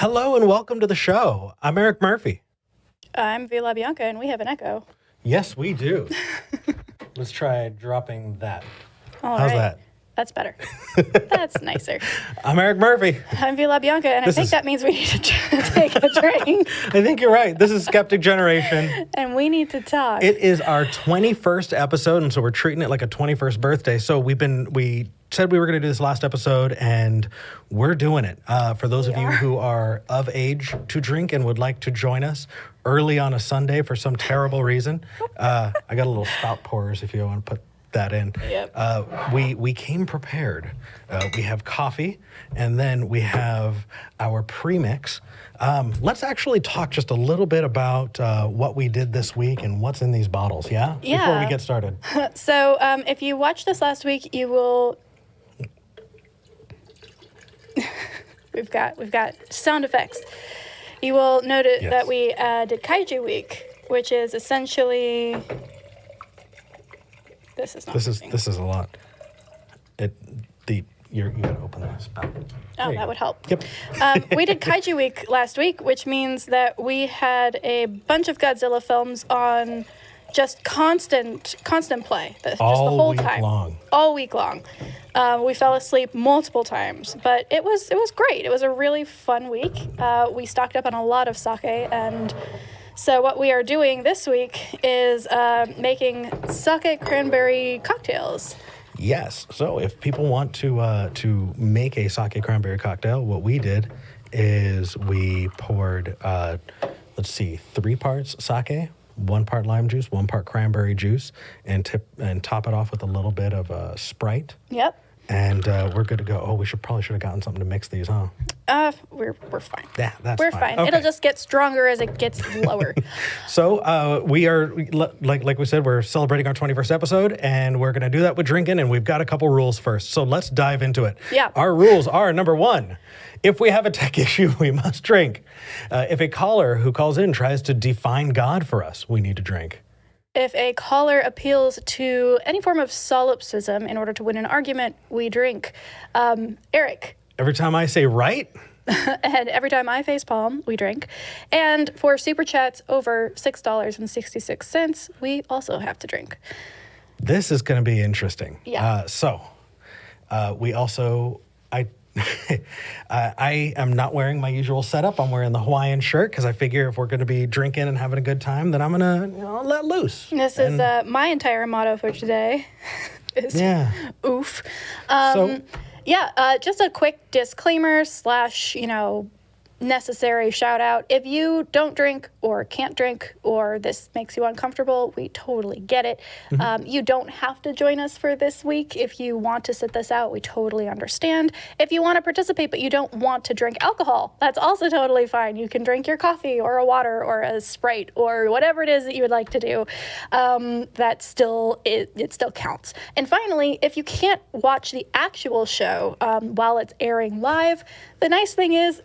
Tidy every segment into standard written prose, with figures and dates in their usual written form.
Hello and welcome to the show. I'm Eric Murphy. I'm Vila Bianca, and we have an echo. Yes, we do. Let's try dropping that. All How's right. that? That's better. That's nicer. I'm Eric Murphy. I'm Vila Bianca, and I think that means we need to take a drink. I think you're right. This is Skeptic Generation. And we need to talk. It is our 21st episode, and so we're treating it like a 21st birthday. So we said we were going to do this last episode, and we're doing it. For those of you who are of age to drink and would like to join us early on a Sunday for some terrible reason, I got a little spout pourers if you want to put that in. Yep. We came prepared. We have coffee, and then we have our premix. Let's actually talk just a little bit about what we did this week and what's in these bottles, yeah? Before we get started. So if you watched this last week, you will... We've got sound effects. You will notice that we did Kaiju Week, which is essentially... This is a lot. You gotta open this spout. Oh, that would help. Yep. We did Kaiju Week last week, which means that we had a bunch of Godzilla films on just constant play. Just the whole time. All week long. We fell asleep multiple times, but it was great. It was a really fun week. We stocked up on a lot of sake, and so what we are doing this week is making sake cranberry cocktails. Yes. So if people want to make a sake cranberry cocktail, what we did is we poured, 3 parts sake, 1 part lime juice, 1 part cranberry juice, and top it off with a little bit of Sprite. Yep. And we're good to go. Oh, we probably should have gotten something to mix these, huh? We're fine. Yeah, we're fine. Okay. It'll just get stronger as it gets lower. So we are, like we said, we're celebrating our 21st episode, and we're going to do that with drinking, and we've got a couple rules first. So let's dive into it. Yeah. Our rules are, number 1, if we have a tech issue, we must drink. If a caller who calls in tries to define God for us, we need to drink. If a caller appeals to any form of solipsism in order to win an argument, we drink. Eric. Every time I say right. And every time I facepalm, we drink. And for super chats over $6.66, we also have to drink. This is going to be interesting. Yeah. We also... I am not wearing my usual setup. I'm wearing the Hawaiian shirt because I figure if we're going to be drinking and having a good time, then I'm going to let loose. This is my entire motto for today. Oof. Just a quick disclaimer / necessary shout out. If you don't drink or can't drink or this makes you uncomfortable, we totally get it. Mm-hmm. You don't have to join us for this week. If you want to sit this out, we totally understand. If you want to participate but you don't want to drink alcohol, that's also totally fine. You can drink your coffee or a water or a Sprite or whatever it is that you would like to do. It still counts. And finally, if you can't watch the actual show while it's airing live, the nice thing is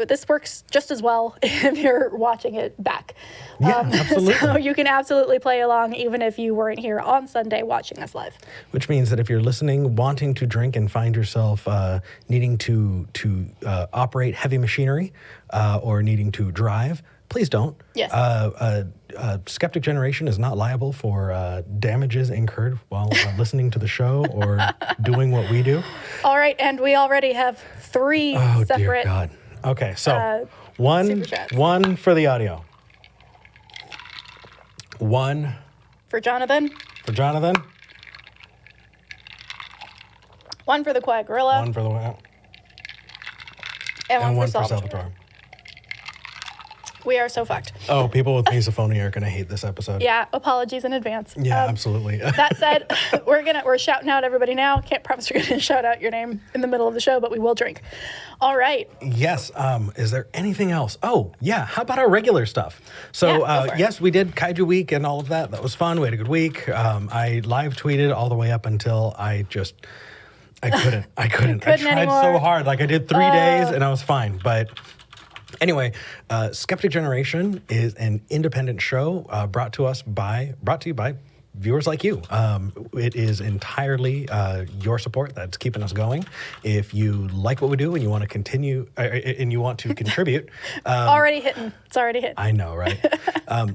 this works just as well if you're watching it back. Yeah, absolutely. So you can absolutely play along even if you weren't here on Sunday watching us live. Which means that if you're listening, wanting to drink and find yourself needing to operate heavy machinery or needing to drive, please don't. Yes. Skeptic Generation is not liable for damages incurred while listening to the show or doing what we do. All right, and we already have 3 separate... Oh, dear God. Okay, so one for the audio. 1... For Johnathan. 1 for the Quiet Gorilla. 1 for the... And 1 for Salvatore. Salvatore. We are so fucked. Oh, people with misophonia are going to hate this episode. Yeah, apologies in advance. Yeah, absolutely. That said, we're shouting out everybody now. Can't promise we're going to shout out your name in the middle of the show, but we will drink. All right. Yes. Is there anything else? Oh, yeah. How about our regular stuff? So, yes, we did Kaiju Week and all of that. That was fun. We had a good week. I live tweeted all the way up until I couldn't. I tried anymore. So hard. Like I did 3 days and I was fine, but... Anyway, Skeptic Generation is an independent show brought to you by viewers like you. It is entirely your support that's keeping us going. If you like what we do and you want to continue and you want to contribute, Already hitting. It's already hitting. I know, right?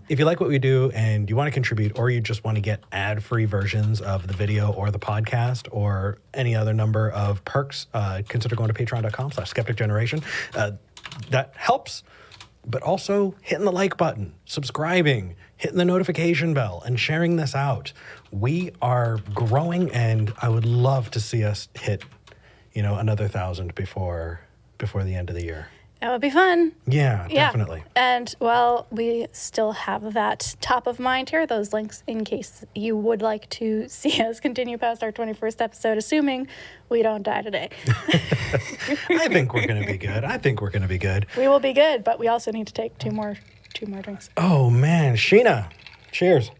If you like what we do and you want to contribute, or you just want to get ad-free versions of the video or the podcast or any other number of perks, consider going to patreon.com/skepticgeneration. That helps. But also hitting the like button, subscribing, hitting the notification bell, and sharing this out. We are growing, and I would love to see us hit, another 1,000 before the end of the year. That would be fun. Yeah, definitely. And, well, we still have that top of mind here, those links, in case you would like to see us continue past our 21st episode, assuming we don't die today. I think we're going to be good. We will be good, but we also need to take two more drinks. Oh, man. Sheena, cheers.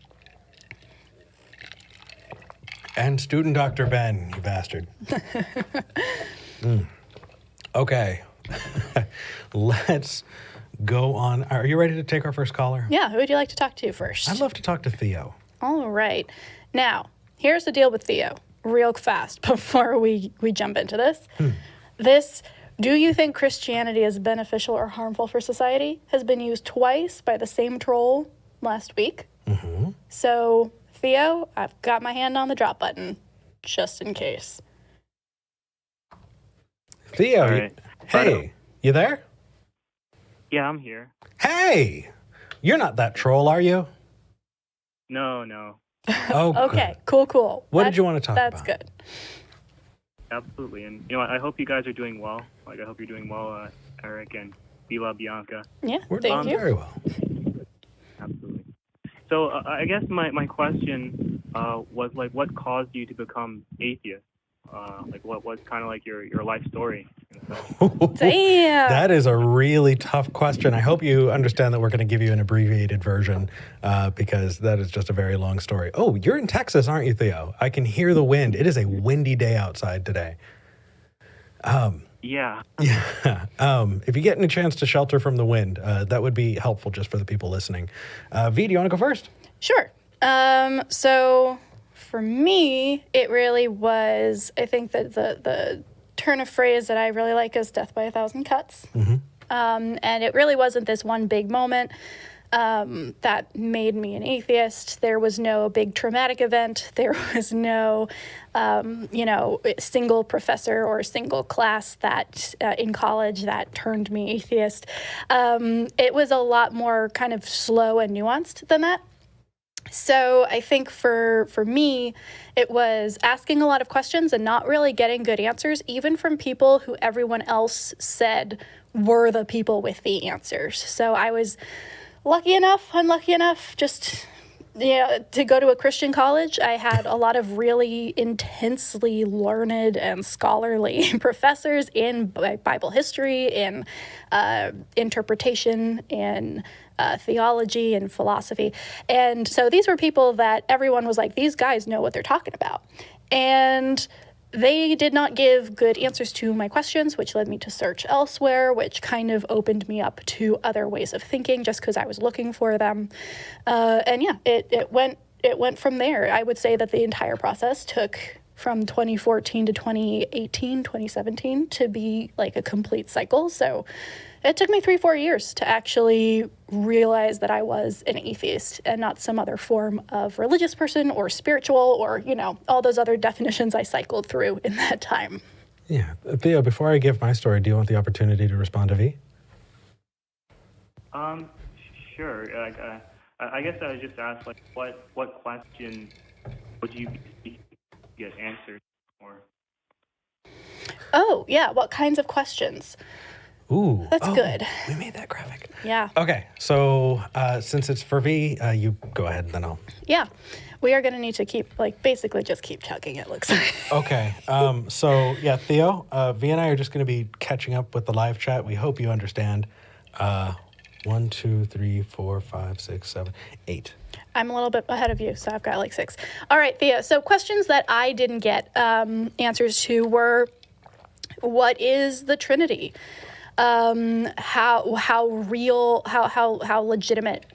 And student Dr. Ben, you bastard. Okay. Let's go on. Are you ready to take our first caller? Yeah, who would you like to talk to first? I'd love to talk to Theo. All right. Now, here's the deal with Theo, real fast, before we jump into this. Do you think Christianity is beneficial or harmful for society? Has been used twice by the same troll last week. Mm-hmm. So, Theo, I've got my hand on the drop button, just in case. Theo, right. Hey, you there? Yeah, I'm here. Hey, you're not that troll, are you? No. Oh, Okay, cool. What did you want to talk about? That's good. Absolutely. And, I hope you guys are doing well. I hope you're doing well, Eric and Bila Bianca. Yeah, We're thank doing you. very well. Absolutely. So I guess my question was, what caused you to become atheist? What was kind of like your life story? Damn. That is a really tough question. I hope you understand that we're going to give you an abbreviated version because that is just a very long story. Oh, you're in Texas, aren't you, Theo? I can hear the wind. It is a windy day outside today. Yeah. Yeah. If you get any chance to shelter from the wind, that would be helpful just for the people listening. V, do you want to go first? Sure. So for me, it really was, I think that the turn of phrase that I really like is death by 1,000 cuts. Mm-hmm. And it really wasn't this one big moment that made me an atheist. There was no big traumatic event. There was no, single professor or single class that in college that turned me atheist. It was a lot more kind of slow and nuanced than that. So I think for me, it was asking a lot of questions and not really getting good answers, even from people who everyone else said were the people with the answers. So I was unlucky enough, just to go to a Christian college. I had a lot of really intensely learned and scholarly professors in Bible history, in interpretation, in theology and philosophy. And so these were people that everyone was like, these guys know what they're talking about. And they did not give good answers to my questions, which led me to search elsewhere, which kind of opened me up to other ways of thinking just because I was looking for them. It went from there. I would say that the entire process took from 2014 to 2018, 2017 to be like a complete cycle. So it took me 3-4 years to actually realize that I was an atheist and not some other form of religious person or spiritual or, all those other definitions I cycled through in that time. Yeah. Theo, before I give my story, do you want the opportunity to respond to V? Sure. I guess I would just ask, what question would you get answers for? Oh, yeah. What kinds of questions? Ooh. That's good. We made that graphic. Yeah. Okay. So since it's for V, you go ahead, then I'll. Yeah. We are going to need to keep chugging, it looks like. Okay. Theo, V and I are just going to be catching up with the live chat. We hope you understand. 1, 2, 3, 4, 5, 6, 7, 8. I'm a little bit ahead of you, so I've got 6. All right, Theo. So questions that I didn't get answers to were, what is the Trinity? how real, how legitimate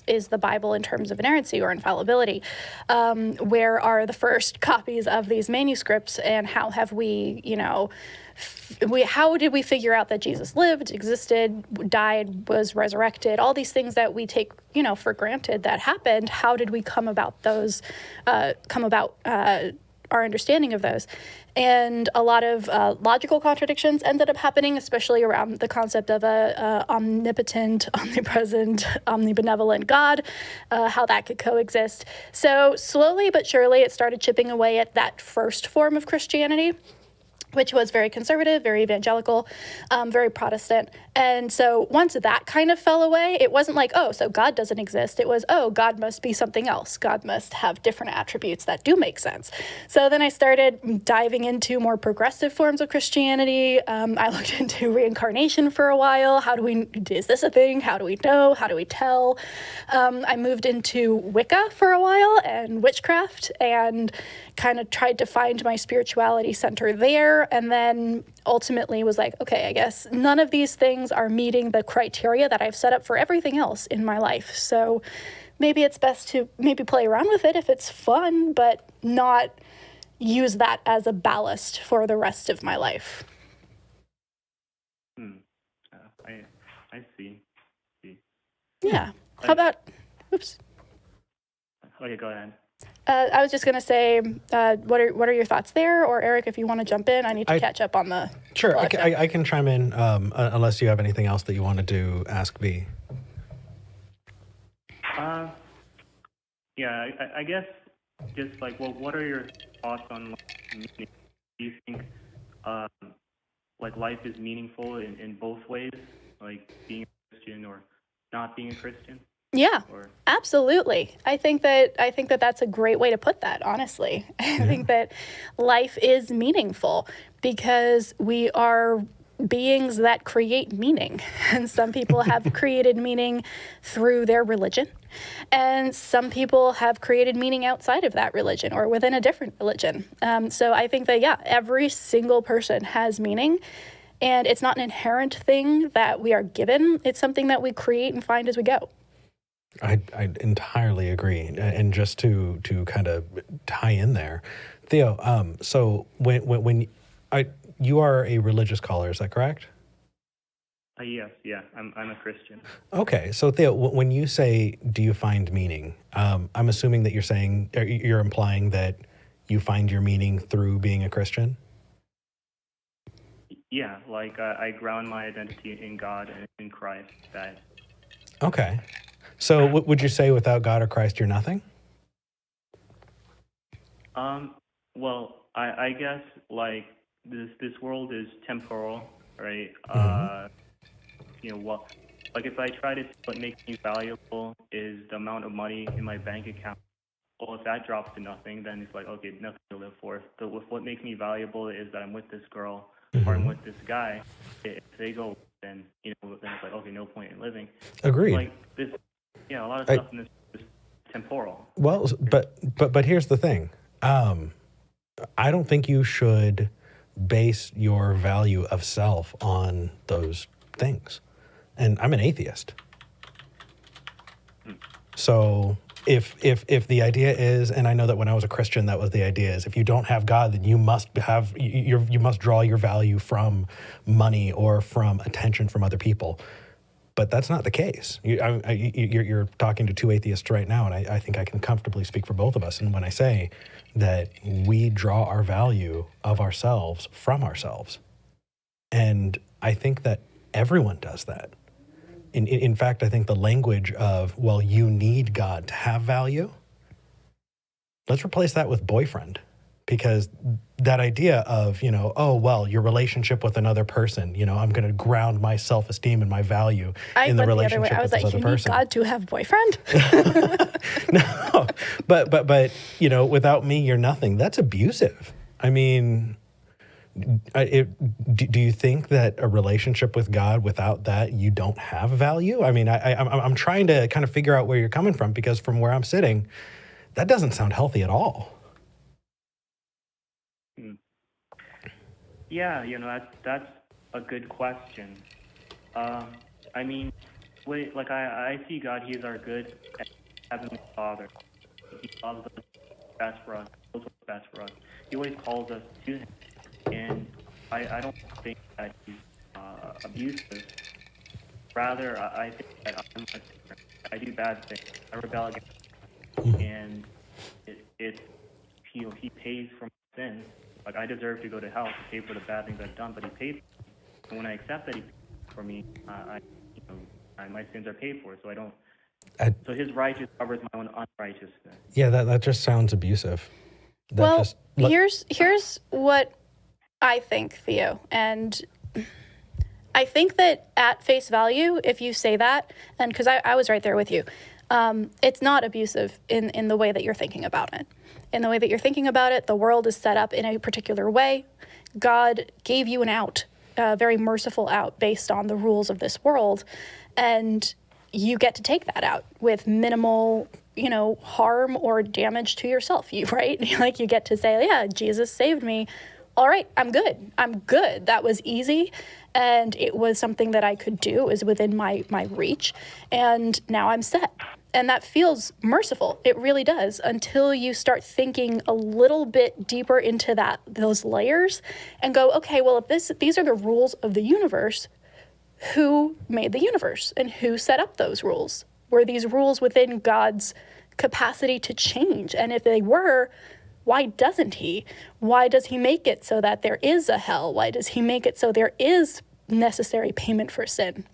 is the Bible in terms of inerrancy or infallibility? Where are the first copies of these manuscripts, and how have we, how did we figure out that Jesus lived, existed, died, was resurrected? All these things that we take, for granted that happened. How did we come about those? Our understanding of those? And a lot of logical contradictions ended up happening, especially around the concept of a omnipotent, omnipresent, omnibenevolent God, how that could coexist. So slowly but surely, it started chipping away at that first form of Christianity, which was very conservative, very evangelical, very Protestant. And so once that kind of fell away, it wasn't like, oh, so God doesn't exist. It was, oh, God must be something else. God must have different attributes that do make sense. So then I started diving into more progressive forms of Christianity. I looked into reincarnation for a while. Is this a thing? How do we know? How do we tell? I moved into Wicca for a while and witchcraft, and kind of tried to find my spirituality center there, and then ultimately was like, okay, I guess none of these things are meeting the criteria that I've set up for everything else in my life. So maybe it's best to maybe play around with it if it's fun, but not use that as a ballast for the rest of my life. I see. Yeah. How about, oops. Okay, go ahead. I was just going to say, what are your thoughts there? Or Eric, if you want to jump in, I need to catch up on the... Sure, I can chime in unless you have anything else that you wanted to ask B. Yeah, I guess just like, well, what are your thoughts on meaning? Do you think like life is meaningful in both ways, like being a Christian or not being a Christian? Yeah, absolutely. I think that that's a great way to put that, honestly. I think that life is meaningful because we are beings that create meaning. And some people have created meaning through their religion, and some people have created meaning outside of that religion or within a different religion. So I think that, every single person has meaning. And it's not an inherent thing that we are given. It's something that we create and find as we go. I entirely agree. And just to kind of tie in there, Theo, so when you are a religious scholar, is that correct? Yes, yeah, I'm a Christian. Okay, so Theo, when you say, do you find meaning, I'm assuming that you're implying that you find your meaning through being a Christian? Yeah, like I ground my identity in God and in Christ. Okay. So would you say without God or Christ, you're nothing? Well, I guess like this world is temporal, right? Like if I try to see what makes me valuable is the amount of money in my bank account. Well, if that drops to nothing, then it's like, okay, nothing to live for. But with what makes me valuable is that I'm with this girl or I'm with this guy. If they go, then then it's like, okay, no point in living. Agreed. Like this, a lot of stuff in this is temporal. Well, but here's the thing. I don't think you should base your value of self on those things. And I'm an atheist. So if the idea is, and I know that when I was a Christian, that was the idea, is if you don't have God, then you must draw your value from money or from attention from other people. But that's not the case. You're talking to two atheists right now, and I think I can comfortably speak for both of us. And when I say that we draw our value of ourselves from ourselves, and I think that everyone does that. In fact, I think the language of, well, you need God to have value, let's replace that with boyfriend. Because that idea of, oh, well, your relationship with another person, I'm going to ground my self-esteem and my value in the relationship with this other person. I was like, you need God to have boyfriend? No, but without me, you're nothing. That's abusive. I mean, do you think that a relationship with God, without that, you don't have value? I mean, I'm trying to kind of figure out where you're coming from, because from where I'm sitting, that doesn't sound healthy at all. Yeah, that's a good question. I mean, wait, like I see God. He is our good heavenly Father. He loves us best for us. Knows what's best for us. He always calls us to Him, and I don't think that He's abusive. Rather, I think that I'm a sinner. I do bad things. I rebel against Him, and it's He pays for my sins. Like I deserve to go to hell to pay for the bad things I've done, but He paid. And when I accept that He paid for me, my sins are paid for. So I don't. So His righteousness covers my own unrighteousness. Yeah, that just sounds abusive. Here's what I think, Theo, and I think that at face value, if you say that, and because I was right there with you, it's not abusive in the way that you're thinking about it. In the way that you're thinking about it, the world is set up in a particular way. God gave you an out, a very merciful out based on the rules of this world, and you get to take that out with minimal, harm or damage to yourself. Right? Like you get to say, yeah, Jesus saved me. All right, I'm good. That was easy, and it was something that I could do. It was within my reach, and now I'm set. And that feels merciful. It really does, until you start thinking a little bit deeper into those layers and go, okay, well, if these are the rules of the universe, who made the universe and who set up those rules? Were these rules within God's capacity to change? And if they were, why doesn't He? Why does He make it so that there is a hell? Why does He make it so there is necessary payment for sin?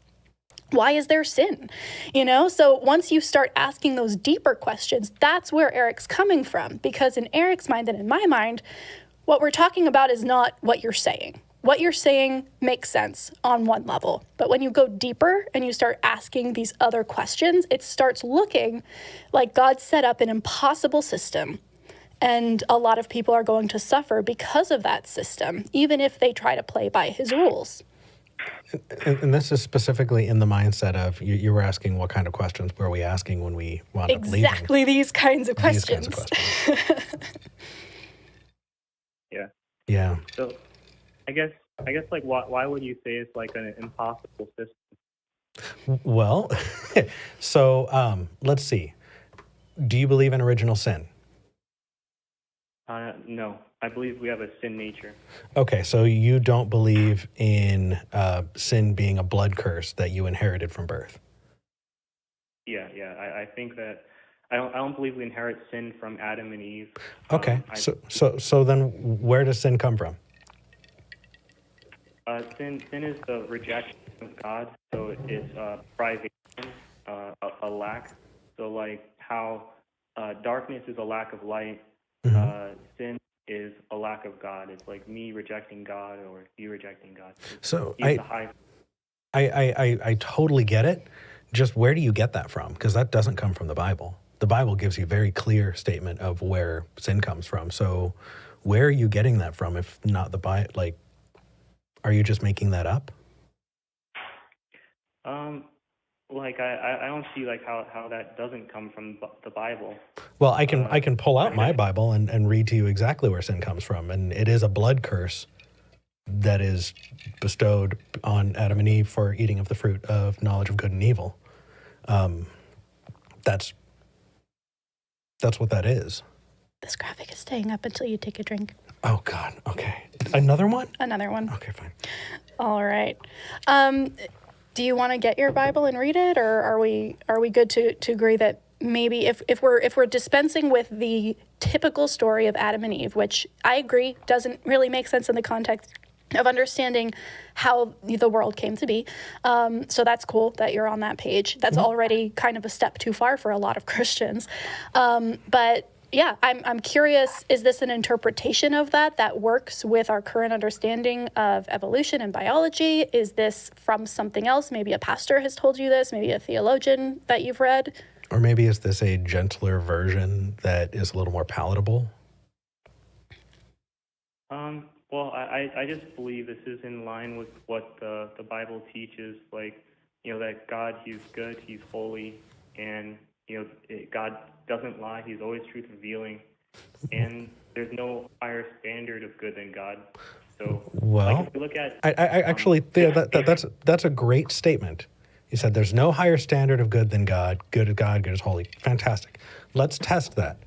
Why is there sin? So once you start asking those deeper questions, that's where Eric's coming from. Because in Eric's mind and in my mind, what we're talking about is not what you're saying. What you're saying makes sense on one level. But when you go deeper and you start asking these other questions, it starts looking like God set up an impossible system. And a lot of people are going to suffer because of that system, even if they try to play by His rules. And this is specifically in the mindset of, you were asking what kind of questions were we asking when we wound up leaving? Exactly these kinds of questions. Yeah. Yeah. So I guess like why would you say it's like an impossible system? Well, so let's see. Do you believe in original sin? No, I believe we have a sin nature. Okay, so you don't believe in sin being a blood curse that you inherited from birth? Yeah. I think that I don't believe we inherit sin from Adam and Eve. Okay, so then where does sin come from? Sin is the rejection of God, so it's privation, a lack. So like how darkness is a lack of light, sin is a lack of God. It's like me rejecting God or you rejecting God. So I totally get it. Just where do you get that from? Because that doesn't come from the Bible. The Bible gives you a very clear statement of where sin comes from. So where are you getting that from if not the Bible? Like, are you just making that up? Like I don't see like how that doesn't come from the Bible. Well, I can pull out my Bible and read to you exactly where sin comes from, and it is a blood curse that is bestowed on Adam and Eve for eating of the fruit of knowledge of good and evil. That's what that is. This graphic is staying up until you take a drink. Oh God. Okay. Another one? Another one. Okay, fine. All right. Do you want to get your Bible and read it, or are we good to agree that maybe if we're dispensing with the typical story of Adam and Eve, which I agree doesn't really make sense in the context of understanding how the world came to be. So that's cool that you're on that page. That's already kind of a step too far for a lot of Christians. But yeah, I'm curious, is this an interpretation of that works with our current understanding of evolution and biology? Is this from something else? Maybe a pastor has told you this, maybe a theologian that you've read? Or maybe is this a gentler version that is a little more palatable? Well, I just believe this is in line with what the Bible teaches, like, that God, He's good, He's holy, and, God doesn't lie, He's always truth revealing, and there's no higher standard of good than God. So Well, Like if we look at, I actually, Theo, that's a great statement. You said there's no higher standard of good than God. Good is God, good is holy. Fantastic. Let's test that.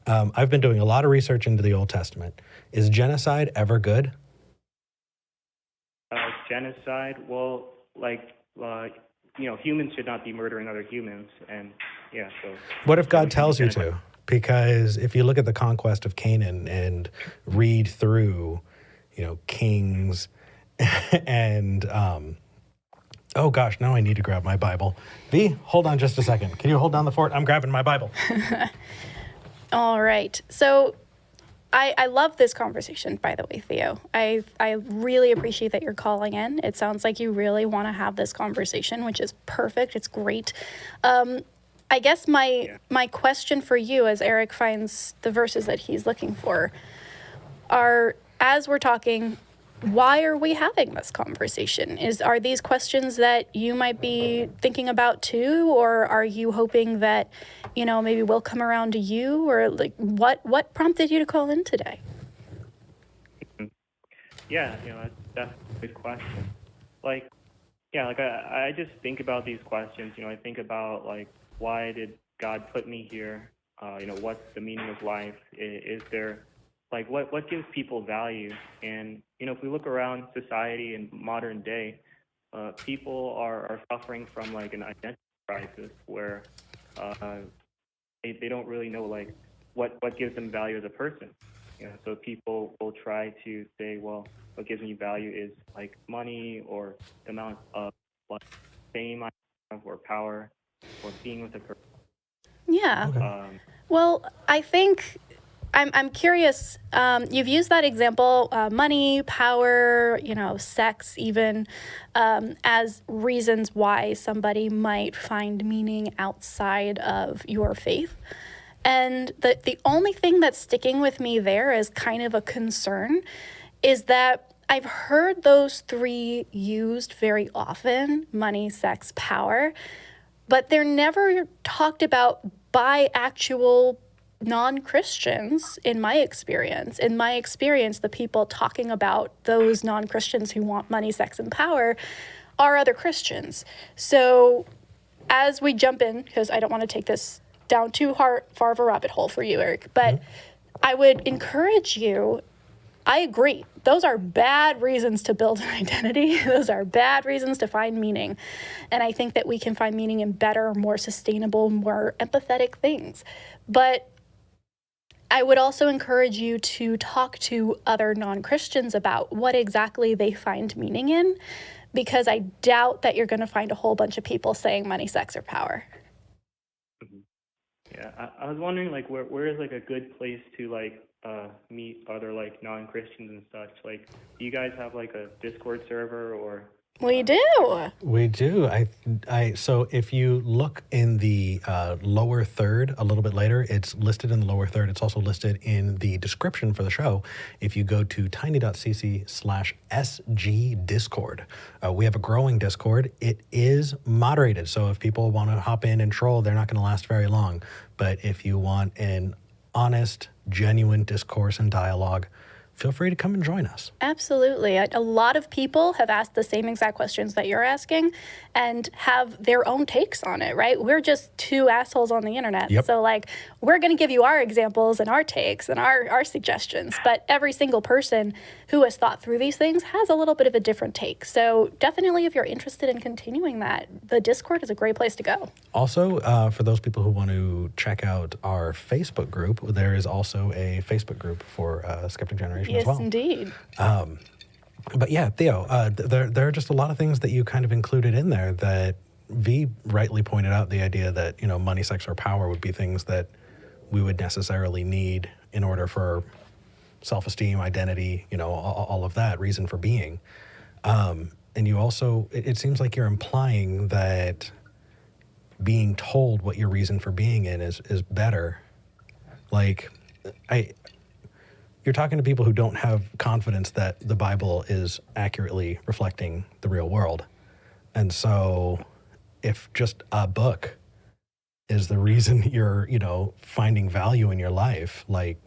I've been doing a lot of research into the Old Testament. Is genocide ever good? genocide, well, like, humans should not be murdering other humans, and yeah, so. What if so God we should be tells you genocide. to? Because if you look at the conquest of Canaan and read through, kings and oh gosh, now I need to grab my Bible. V, hold on just a second. Can you hold down the fort? I'm grabbing my Bible. All right. So I love this conversation, by the way, Theo. I really appreciate that you're calling in. It sounds like you really want to have this conversation, which is perfect. It's great. I guess my question for you, as Eric finds the verses that he's looking for, are, as we're talking, why are we having this conversation? Are these questions that you might be thinking about too, or are you hoping that, maybe we'll come around to you, or like what prompted you to call in today? Yeah, that's a good question. Like, yeah, like I just think about these questions. I think about like, why did God put me here? What's the meaning of life? Is there, like, what gives people value? And if we look around society in modern day, people are suffering from like an identity crisis where they don't really know like what gives them value as a person. So people will try to say, well, what gives me value is like money or the amount of like fame I have or power or being with a person. Yeah. Okay. Well, I think I'm curious. You've used that example, money, power, sex, even, as reasons why somebody might find meaning outside of your faith. And the only thing that's sticking with me there as kind of a concern is that I've heard those three used very often: money, sex, power, but they're never talked about by actual non-Christians in my experience. In my experience, the people talking about those non-Christians who want money, sex, and power are other Christians. So as we jump in, because I don't want to take this down too far of a rabbit hole for you, Eric, but I would encourage you, I agree, those are bad reasons to build an identity. Those are bad reasons to find meaning. And I think that we can find meaning in better, more sustainable, more empathetic things. But I would also encourage you to talk to other non-Christians about what exactly they find meaning in, because I doubt that you're going to find a whole bunch of people saying money, sex, or power. Yeah, I was wondering like where is like a good place to like meet other like non-Christians and such. Like, do you guys have like a Discord server or? We do. We do. So if you look in the lower third a little bit later, it's listed in the lower third. It's also listed in the description for the show. If you go to tiny.cc/SG Discord, we have a growing Discord. It is moderated. So if people want to hop in and troll, they're not going to last very long. But if you want an honest, genuine discourse and dialogue, feel free to come and join us. Absolutely. A lot of people have asked the same exact questions that you're asking and have their own takes on it, right? We're just two assholes on the internet. Yep. So like, we're going to give you our examples and our takes and our suggestions, but every single person who has thought through these things has a little bit of a different take. So definitely, if you're interested in continuing that, the Discord is a great place to go. Also, for those people who want to check out our Facebook group, there is also a Facebook group for Skeptic Generation as well. Yes, indeed. But yeah, Theo, there are just a lot of things that you kind of included in there that V rightly pointed out, the idea that, money, sex, or power would be things that we would necessarily need in order for self-esteem, identity, all of that, reason for being. And you also, it seems like you're implying that being told what your reason for being in is better. Like, you're talking to people who don't have confidence that the Bible is accurately reflecting the real world. And so if just a book is the reason you're, finding value in your life, like,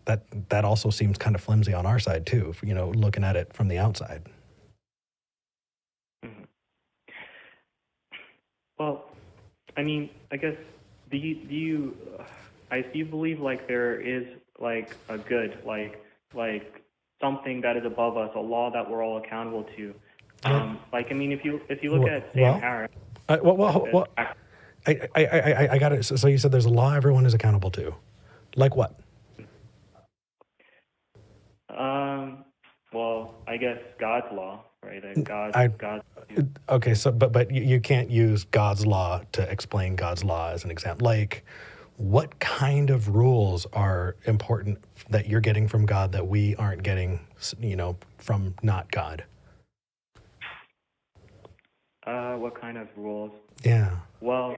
that also seems kind of flimsy on our side too, if, looking at it from the outside. Mhm. Well, I mean, I guess do you believe like there is like a good like something that is above us, a law that we're all accountable to. Like I mean, if you look at Sam Harris. I got it. So you said there's a law everyone is accountable to, like what? Well, I guess God's law, right? God. Okay, so but you can't use God's law to explain God's law as an example. Like, what kind of rules are important that you're getting from God that we aren't getting, from not God? What kind of rules? Yeah. Well,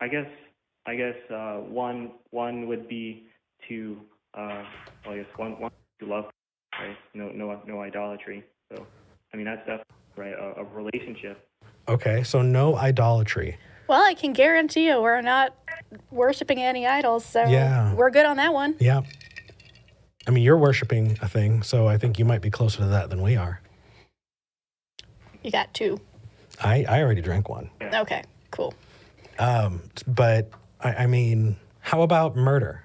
I guess one would be to one to love, right? No idolatry. So, I mean, that's definitely right, a relationship. Okay, so no idolatry. Well, I can guarantee you we're not worshiping any idols, so we're good on that one. Yeah. I mean, you're worshiping a thing, so I think you might be closer to that than we are. You got two. I already drank one. Yeah. Okay, cool. But I mean, how about murder?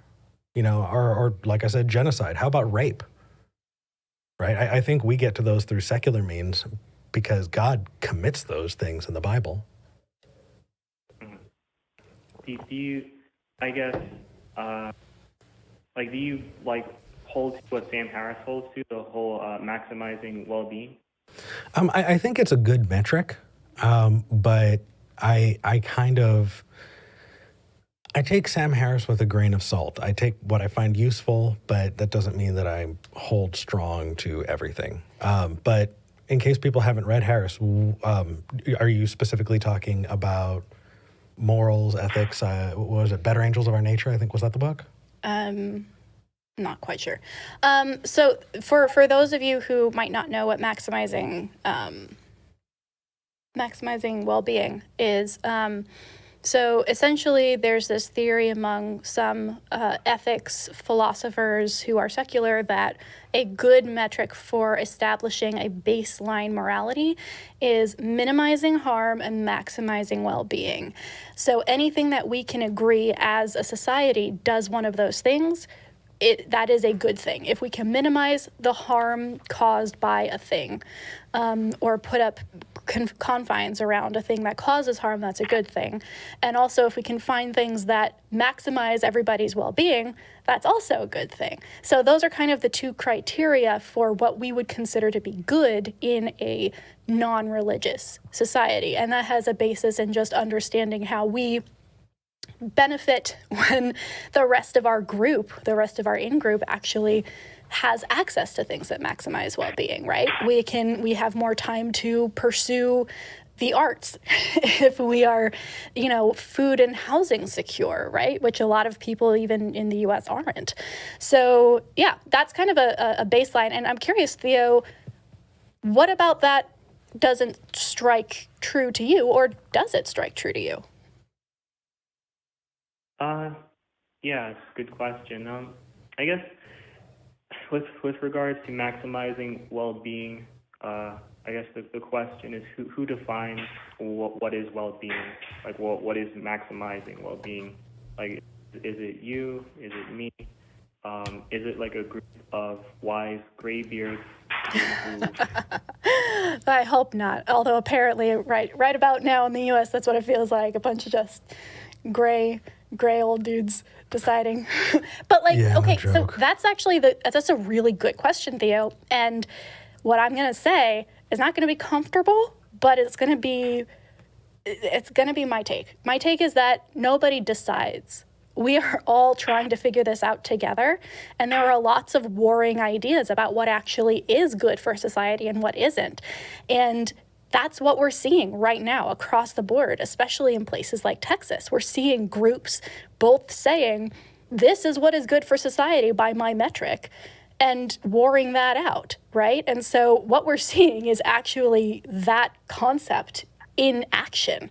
Or like I said, genocide. How about rape? Right? I think we get to those through secular means because God commits those things in the Bible. Do you, I guess, do you hold to what Sam Harris holds to, the whole maximizing well-being? I think it's a good metric, but I take Sam Harris with a grain of salt. I take what I find useful, but that doesn't mean that I hold strong to everything. But in case people haven't read Harris, are you specifically talking about morals, ethics? What was it? Better Angels of Our Nature, I think. Was that the book? Not quite sure. So for those of you who might not know what maximizing well-being is, so essentially there's this theory among some ethics philosophers who are secular that a good metric for establishing a baseline morality is minimizing harm and maximizing well-being. So anything that we can agree as a society does one of those things, that is a good thing. If we can minimize the harm caused by a thing, or put up confines around a thing that causes harm, that's a good thing. And also, if we can find things that maximize everybody's well-being, that's also a good thing. So those are kind of the two criteria for what we would consider to be good in a non-religious society. And that has a basis in just understanding how we benefit when the rest of our in-group actually has access to things that maximize well-being, right? We have more time to pursue the arts if we are, food and housing secure, right? Which a lot of people even in the US aren't. So yeah, that's kind of a baseline. And I'm curious, Theo, what about that doesn't strike true to you, or does it strike true to you? Yeah, it's a good question. I guess with regards to maximizing well-being, I guess the question is who defines what is well-being? Like what is maximizing well-being? Like, is it you? Is it me? Is it like a group of wise graybeards? I hope not. Although apparently, right about now in the U.S., that's what it feels like. A bunch of just gray old dudes deciding. But okay, so that's actually that's a really good question, Theo. And what I'm going to say is not going to be comfortable, but it's going to be my take. My take is that nobody decides. We are all trying to figure this out together, and there are lots of warring ideas about what actually is good for society and what isn't. And that's what we're seeing right now across the board, especially in places like Texas. We're seeing groups both saying, this is what is good for society by my metric, and warring that out, right? And so what we're seeing is actually that concept in action.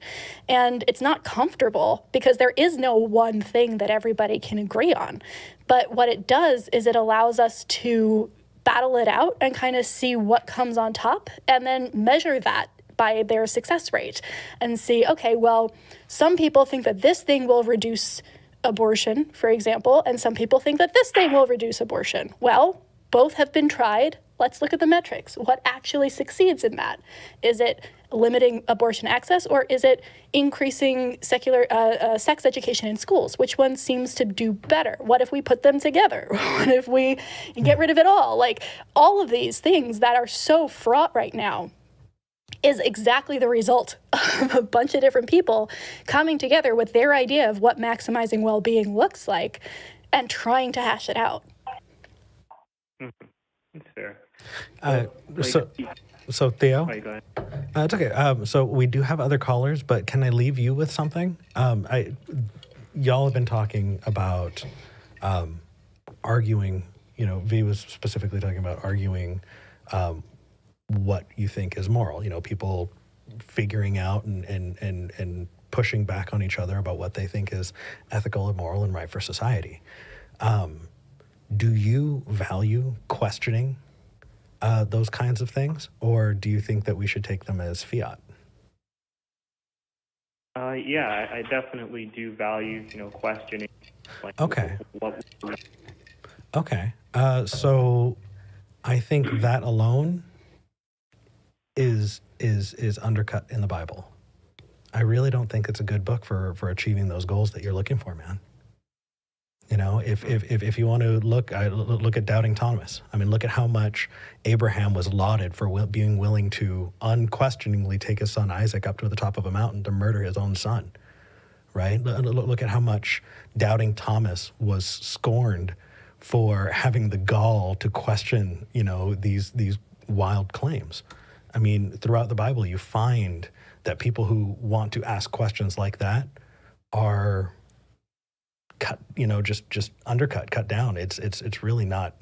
And it's not comfortable because there is no one thing that everybody can agree on. But what it does is it allows us to battle it out and kind of see what comes on top and then measure that by their success rate and see, okay, well, some people think that this thing will reduce abortion, for example, and some people think that this thing will reduce abortion. Well, both have been tried. Let's look at the metrics. What actually succeeds in that? Is it limiting abortion access, or is it increasing secular sex education in schools? Which one seems to do better? What if we put them together? What if we get rid of it all? Like, all of these things that are so fraught right now is exactly the result of a bunch of different people coming together with their idea of what maximizing well-being looks like and trying to hash it out. That's fair. So Theo, Right, go ahead. it's okay. So we do have other callers, but can I leave you with something? Y'all have been talking about arguing. You know, V was specifically talking about arguing what you think is moral. You know, people figuring out and pushing back on each other about what they think is ethical and moral and right for society. Do you value questioning those kinds of things, or do you think that we should take them as fiat? Yeah, I definitely do value, questioning. Like, Okay. What, Okay. So I think that alone is undercut in the Bible. I really don't think it's a good book for achieving those goals that you're looking for, man. You know, if you want to look at doubting Thomas. I mean, look at how much Abraham was lauded for being willing to unquestioningly take his son Isaac up to the top of a mountain to murder his own son, right? Look at how much doubting Thomas was scorned for having the gall to question, these wild claims. I mean, throughout the Bible, you find that people who want to ask questions like that are cut, just undercut, cut down. It's really not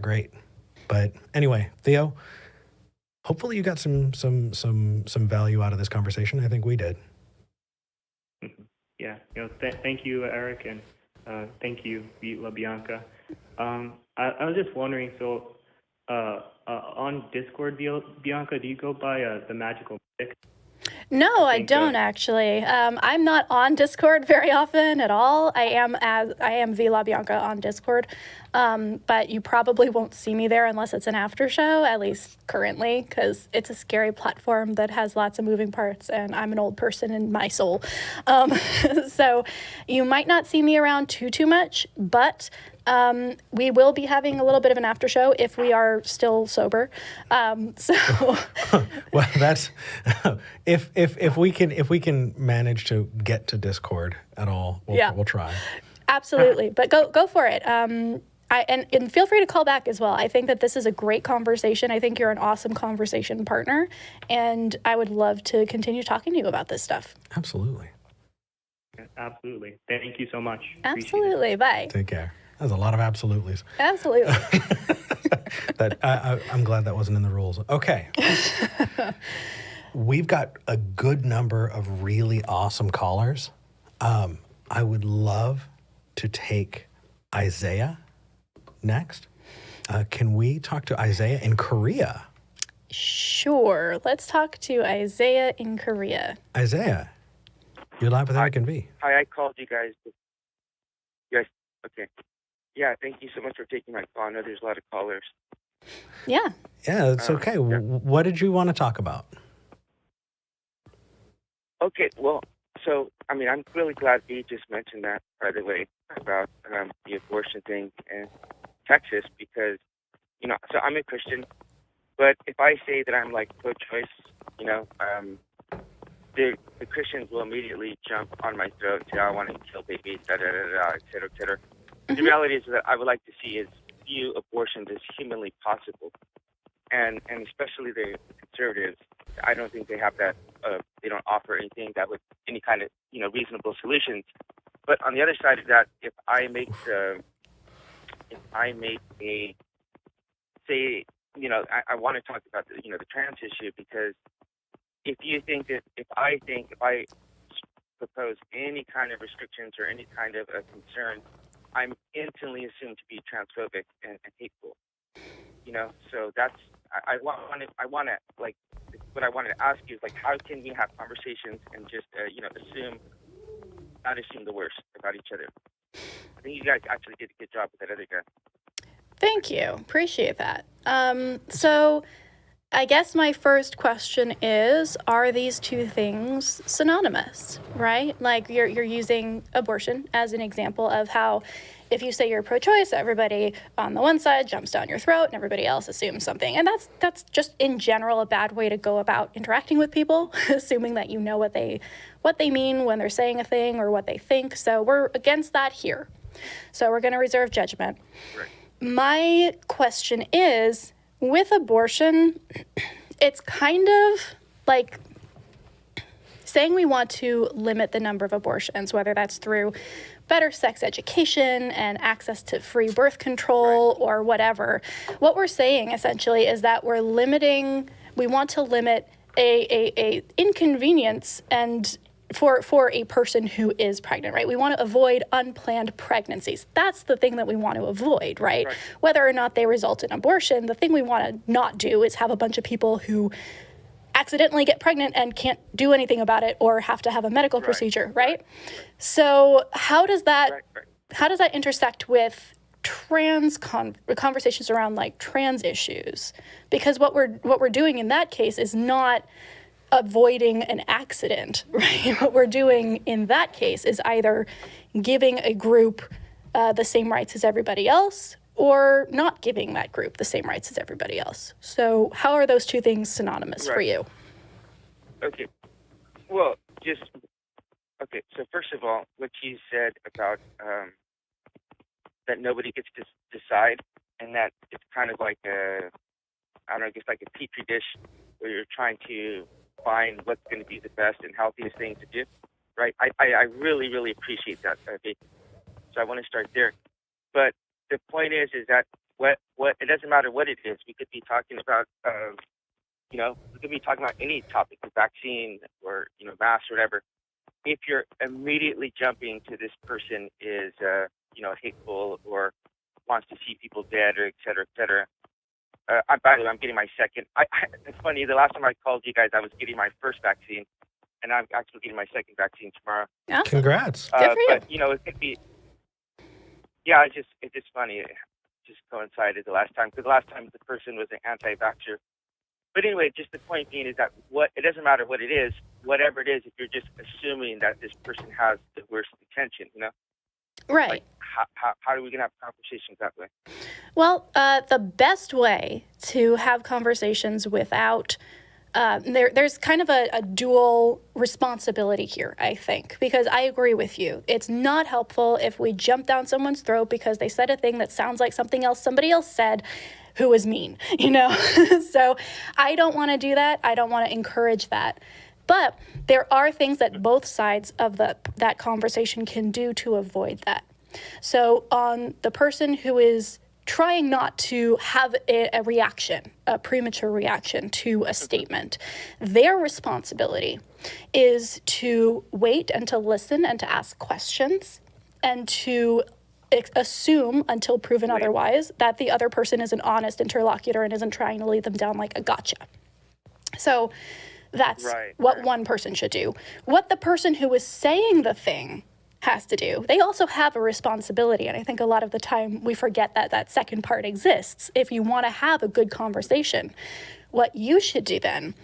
great. But anyway, Theo, hopefully you got some value out of this conversation. I think we did. Yeah, thank you, Eric, and thank you, La Bianca. I was just wondering, so on Discord, Bianca, do you go by the Magical Mystic? No, I don't actually. I'm not on Discord very often at all. I am V La Bianca on Discord, but you probably won't see me there unless it's an after show, at least currently, because it's a scary platform that has lots of moving parts, and I'm an old person in my soul. So you might not see me around too much, but we will be having a little bit of an after show if we are still sober. Well, that's if we can manage to get to Discord at all, we'll try. Absolutely, but go for it. And feel free to call back as well. I think that this is a great conversation. I think you're an awesome conversation partner, and I would love to continue talking to you about this stuff. Absolutely. Absolutely. Thank you so much. Absolutely. Bye. Take care. That's a lot of absolutely's. Absolutely. I'm glad that wasn't in the rules. Okay. We've got a good number of really awesome callers. I would love to take Isaiah next. Can we talk to Isaiah in Korea? Sure. Let's talk to Isaiah in Korea. Isaiah, you're live with Eric and V. Hi, I called you guys. Yes, okay. Yeah, thank you so much for taking my call. I know there's a lot of callers. Yeah. Yeah, it's okay. Yeah. What did you want to talk about? Okay, well, so, I'm really glad V just mentioned that, by the way, about the abortion thing in Texas, because, so I'm a Christian, but if I say that I'm, pro-choice, the Christians will immediately jump on my throat and say, I want to kill babies, da-da-da-da, et cetera, et cetera. The reality is that I would like to see is view abortions as humanly possible. And especially the conservatives, I don't think they have that, they don't offer anything that would, any kind of, reasonable solutions. But on the other side of that, if I make I want to talk about the trans issue, because if I propose any kind of restrictions or any kind of a concern I'm instantly assumed to be transphobic and hateful. So that's I want to like what I wanted to ask you is like, how can we have conversations and just not assume the worst about each other? I think you guys actually did a good job with that other guy. Thank you. Appreciate that. So I guess my first question is, are these two things synonymous, right? Like you're using abortion as an example of how if you say you're pro-choice, everybody on the one side jumps down your throat and everybody else assumes something. And that's just in general a bad way to go about interacting with people, assuming that you know what they mean when they're saying a thing or what they think. So we're against that here. So we're going to reserve judgment. Right. My question is, with abortion, it's kind of like saying we want to limit the number of abortions, whether that's through better sex education and access to free birth control or whatever. What we're saying essentially is that we want to limit a inconvenience and for a person who is pregnant, right? We want to avoid unplanned pregnancies. That's the thing that we want to avoid, right? Whether or not they result in abortion, the thing we want to not do is have a bunch of people who accidentally get pregnant and can't do anything about it or have to have a medical procedure, right? So how does that intersect with trans conversations around like trans issues? Because what we're doing in that case is not avoiding an accident, right? What we're doing in that case is either giving a group the same rights as everybody else or not giving that group the same rights as everybody else. So how are those two things synonymous for you? Okay. Well, so first of all, what you said about that nobody gets to decide and that it's kind of like like a petri dish where you're trying to find what's going to be the best and healthiest thing to do, right? I really, really appreciate that. Okay? So I want to start there. But the point is that what it doesn't matter what it is. We could be talking about, we could be talking about any topic, the vaccine or, masks or whatever. If you're immediately jumping to this person is, hateful or wants to see people dead or et cetera, et cetera. By the way, I'm getting my second. It's funny. The last time I called you guys, I was getting my first vaccine, and I'm actually getting my second vaccine tomorrow. Awesome. Congrats. Good for you. But it could be. Yeah, it's just funny. It just coincided the last time because the last time the person was an anti-vaxxer. But anyway, just the point being is that it doesn't matter what it is, whatever it is, if you're just assuming that this person has the worst intention, Right. Like, how are we going to have conversations that way? Well, the best way to have conversations without there's kind of a dual responsibility here, I think, because I agree with you. It's not helpful if we jump down someone's throat because they said a thing that sounds like something else somebody else said who was mean, So I don't want to do that. I don't want to encourage that. But there are things that both sides of that conversation can do to avoid that. So on the person who is trying not to have a reaction, a premature reaction to a statement, their responsibility is to wait and to listen and to ask questions and to assume until proven otherwise that the other person is an honest interlocutor and isn't trying to lead them down like a gotcha. So that's what one person should do. What the person who is saying the thing has to do, they also have a responsibility. And I think a lot of the time we forget that second part exists. If you want to have a good conversation, what you should do then,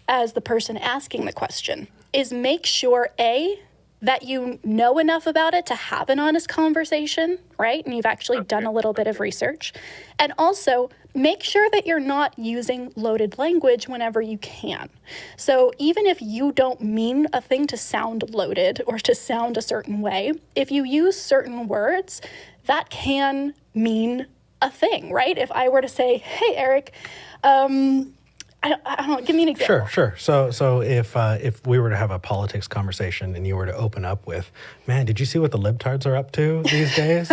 as the person asking the question, is make sure, A, that you know enough about it to have an honest conversation, right? And you've actually done a little bit of research. And also make sure that you're not using loaded language whenever you can. So even if you don't mean a thing to sound loaded or to sound a certain way, if you use certain words, that can mean a thing, right? If I were to say, hey, Eric, I don't know, give me an example. Sure. So if we were to have a politics conversation and you were to open up with, man, did you see what the libtards are up to these days?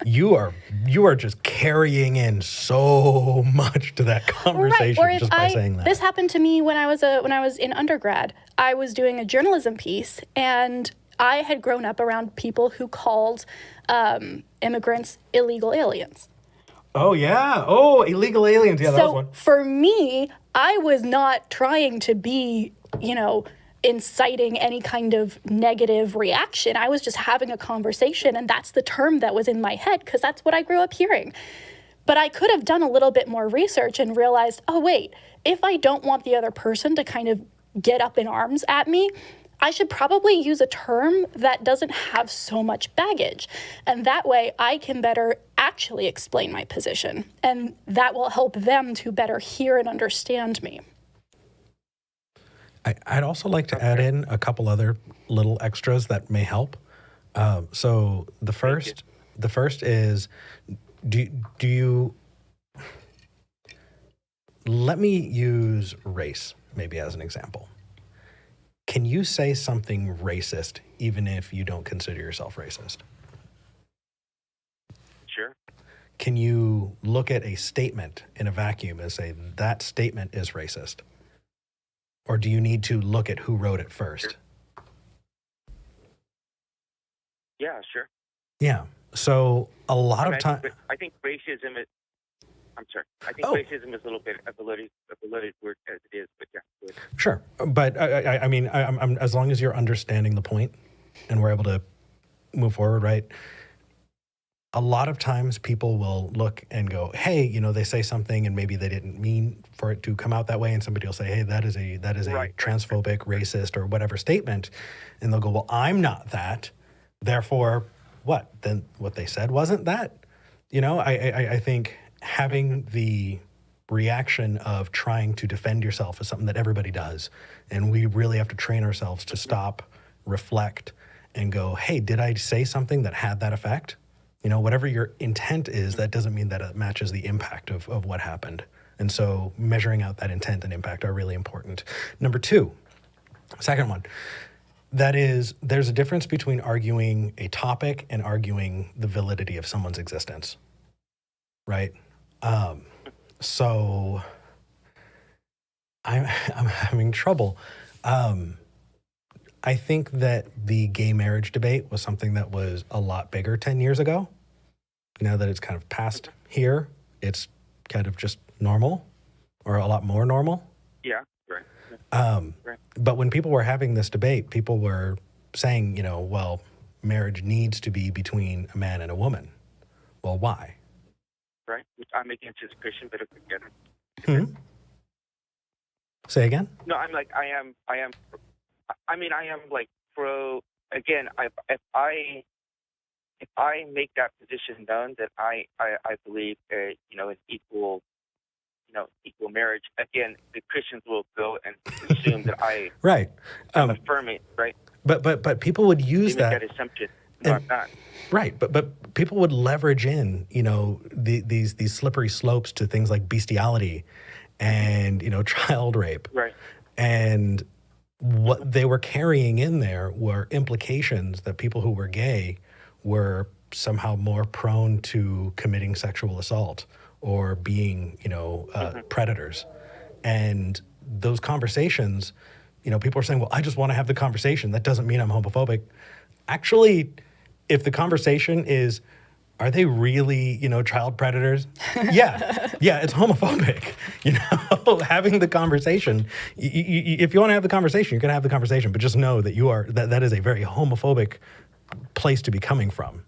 You are just carrying in so much to that conversation just by saying that. This happened to me when I was in undergrad. I was doing a journalism piece and I had grown up around people who called immigrants illegal aliens. Oh, yeah. Oh, illegal aliens. Yeah, that was one. So for me, I was not trying to be, inciting any kind of negative reaction. I was just having a conversation, and that's the term that was in my head because that's what I grew up hearing. But I could have done a little bit more research and realized, oh, wait, if I don't want the other person to kind of get up in arms at me, I should probably use a term that doesn't have so much baggage. And that way I can better actually explain my position. And that will help them to better hear and understand me. I'd also like to add in a couple other little extras that may help. So the first is, do you, let me use race maybe as an example. Can you say something racist even if you don't consider yourself racist? Sure. Can you look at a statement in a vacuum and say that statement is racist? Or do you need to look at who wrote it first? Sure. Yeah, sure. Yeah. So a lot of time. I think racism is. I'm sorry. I think racism is a little bit a loaded word as it is, but yeah. Sure, but I mean, I'm as long as you're understanding the point, and we're able to move forward, right? A lot of times people will look and go, hey, they say something and maybe they didn't mean for it to come out that way, and somebody will say, hey, that is a transphobic, racist, or whatever statement, and they'll go, well, I'm not that, therefore, what? Then what they said wasn't that? I think having the reaction of trying to defend yourself is something that everybody does, and we really have to train ourselves to stop, reflect, and go, hey, did I say something that had that effect? Whatever your intent is, that doesn't mean that it matches the impact of what happened. And so measuring out that intent and impact are really important. Number two, second one, that is, there's a difference between arguing a topic and arguing the validity of someone's existence, right? So I'm having trouble. I think that the gay marriage debate was something that was a lot bigger 10 years ago. Now that it's kind of past here, it's kind of just normal, or a lot more normal. Yeah, right. Right. But when people were having this debate, people were saying, well, marriage needs to be between a man and a woman. Well, why? Right. I'm against as a Christian, but together. Hmm? Say again? No, I am like pro. Again, if I make that position known that I believe an equal marriage, again, the Christians will go and assume that I right. I'm affirming, right? But people would use they make that assumption. No, I'm not. Right, but people would leverage in, these slippery slopes to things like bestiality and, child rape. Right. And what they were carrying in there were implications that people who were gay were somehow more prone to committing sexual assault or being, predators. And those conversations, people are saying, well, I just want to have the conversation. That doesn't mean I'm homophobic. Actually, if the conversation is, are they really, child predators? Yeah, it's homophobic. Having the conversation, if you want to have the conversation, you're going to have the conversation, but just know that that is a very homophobic place to be coming from.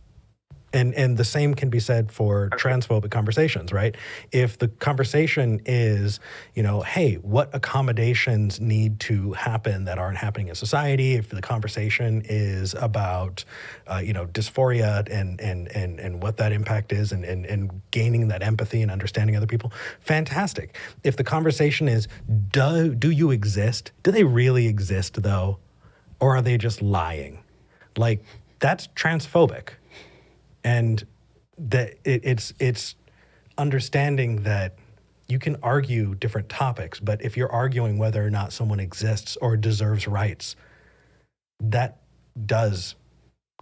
And the same can be said for transphobic conversations, right? If the conversation is, hey, what accommodations need to happen that aren't happening in society? If the conversation is about, dysphoria and what that impact is and gaining that empathy and understanding other people, fantastic. If the conversation is, do you exist? Do they really exist, though? Or are they just lying? Like, that's transphobic. And that it's understanding that you can argue different topics, but if you're arguing whether or not someone exists or deserves rights, that does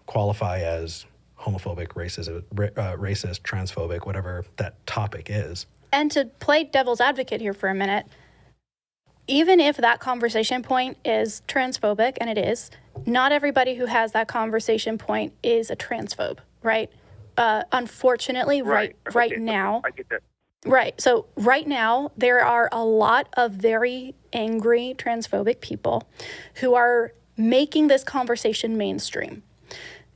qualify as homophobic, racist, transphobic, whatever that topic is. And to play devil's advocate here for a minute, even if that conversation point is transphobic, and it is, not everybody who has that conversation point is a transphobe, right? Unfortunately, right now, I get that. right. So right now, there are a lot of very angry transphobic people who are making this conversation mainstream.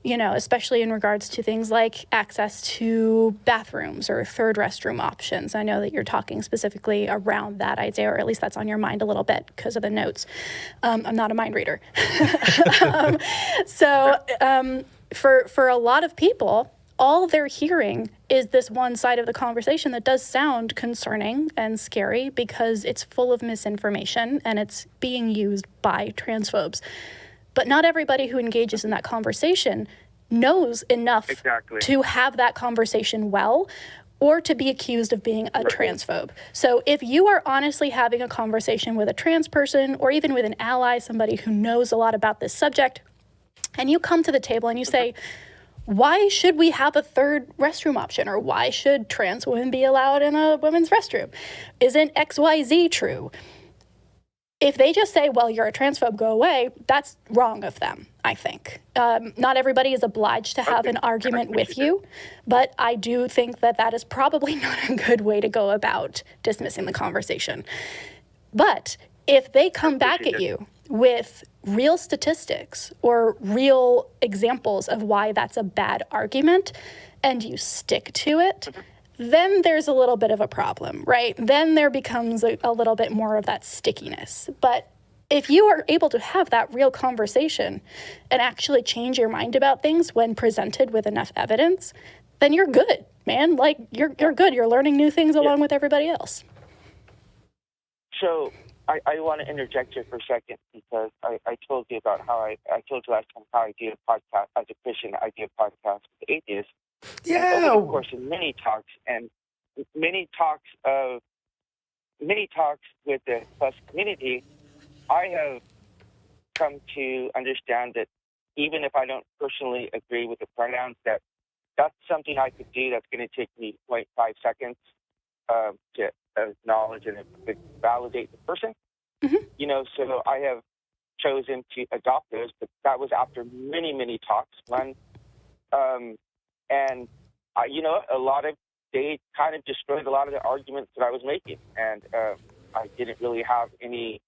You know, especially in regards to things like access to bathrooms or third restroom options. I know that you're talking specifically around that, Isaiah, or at least that's on your mind a little bit because of the notes. I'm not a mind reader. For a lot of people, all they're hearing is this one side of the conversation that does sound concerning and scary because it's full of misinformation and it's being used by transphobes. But not everybody who engages in that conversation knows enough to have that conversation well or to be accused of being a transphobe. So if you are honestly having a conversation with a trans person or even with an ally, somebody who knows a lot about this subject, and you come to the table and you say, why should we have a third restroom option? Or why should trans women be allowed in a women's restroom? Isn't XYZ true? If they just say, well, you're a transphobe, go away, that's wrong of them, I think. Not everybody is obliged to have an argument with you, but I do think that that is probably not a good way to go about dismissing the conversation. But if they come back at you with real statistics or real examples of why that's a bad argument, and you stick to it, then there's a little bit of a problem, right? Then there becomes a little bit more of that stickiness. But if you are able to have that real conversation and actually change your mind about things when presented with enough evidence, then you're good, man. Like, you're good. You're learning new things along with everybody else. So I want to interject here for a second because I told you about how I told you last time how I do a podcast as a Christian. I do a podcast with atheists. Yeah. And over the course of many talks with the plus community, I have come to understand that even if I don't personally agree with the pronouns, that's something I could do that's going to take me 0.5 seconds to acknowledge and validate the person. Mm-hmm. You know, so I have chosen to adopt those, but that was after many, many talks. And they kind of destroyed a lot of the arguments that I was making, and I didn't really have any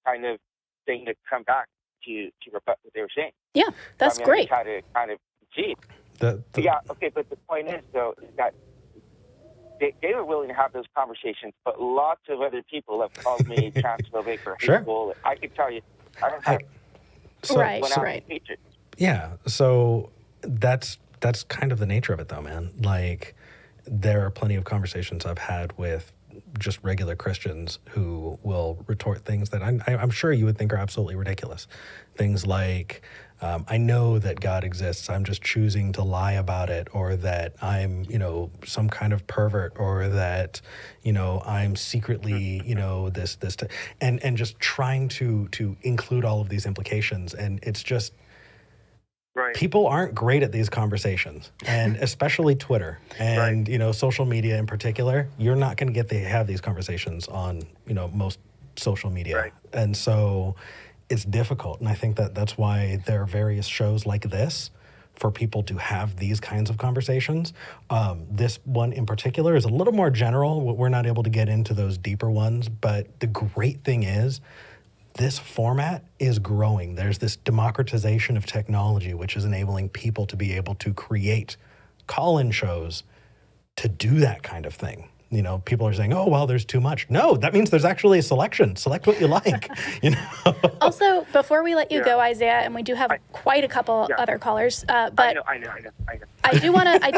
kind of thing to come back to rebut what they were saying. Yeah, that's great. I just had to kind of concede. Yeah, okay, but the point is, though, is that they were willing to have those conversations, but lots of other people have called me transphobic or hateful. Sure. I can tell you, I don't have right. Yeah, so that's kind of the nature of it, though, man. Like, there are plenty of conversations I've had with just regular Christians who will retort things that I'm sure you would think are absolutely ridiculous. Things like, I know that God exists, I'm just choosing to lie about it, or that I'm, some kind of pervert, or that, I'm secretly, this, and just trying to include all of these implications. And it's just, right. People aren't great at these conversations, and especially Twitter and, social media in particular. You're not going to get to have these conversations on, most social media. Right. And so it's difficult. And I think that's why there are various shows like this for people to have these kinds of conversations. This one in particular is a little more general. We're not able to get into those deeper ones, but the great thing is, this format is growing. There's this democratization of technology, which is enabling people to be able to create call-in shows to do that kind of thing. People are saying, oh, well, there's too much. No, that means there's actually a selection. Select what you like, Also, before we let you go, Isaiah, and we do have quite a couple other callers, but I know. I do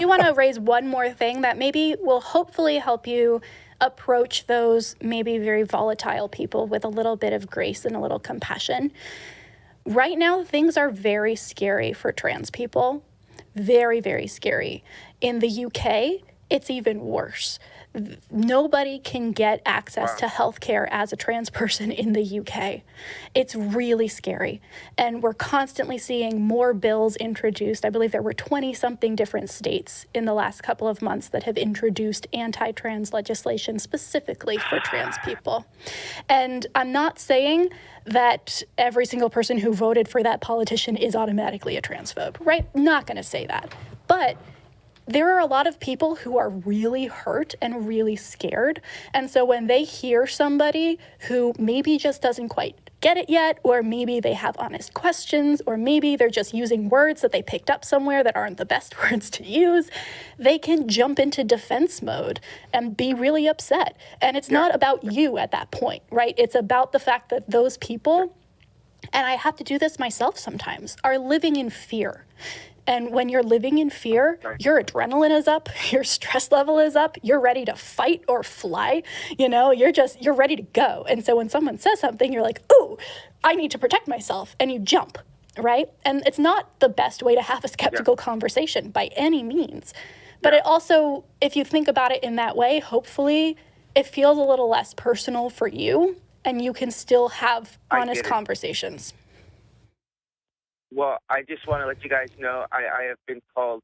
want to raise one more thing that maybe will hopefully help you approach those maybe very volatile people with a little bit of grace and a little compassion. Right now, things are very scary for trans people. Very, very scary. In the UK, it's even worse. Nobody can get access to healthcare as a trans person in the UK. It's really scary. And we're constantly seeing more bills introduced. I believe there were 20-something different states in the last couple of months that have introduced anti-trans legislation specifically for trans people. And I'm not saying that every single person who voted for that politician is automatically a transphobe, right? Not going to say that. But there are a lot of people who are really hurt and really scared. And so when they hear somebody who maybe just doesn't quite get it yet, or maybe they have honest questions, or maybe they're just using words that they picked up somewhere that aren't the best words to use, they can jump into defense mode and be really upset. And it's not about you at that point, right? It's about the fact that those people, and I have to do this myself sometimes, are living in fear. And when you're living in fear, your adrenaline is up, your stress level is up, you're ready to fight or fly, you're ready to go. And so when someone says something, you're like, ooh, I need to protect myself, and you jump, right? And it's not the best way to have a skeptical conversation by any means. But it also, if you think about it in that way, hopefully it feels a little less personal for you, and you can still have honest conversations. Well, I just want to let you guys know I have been called.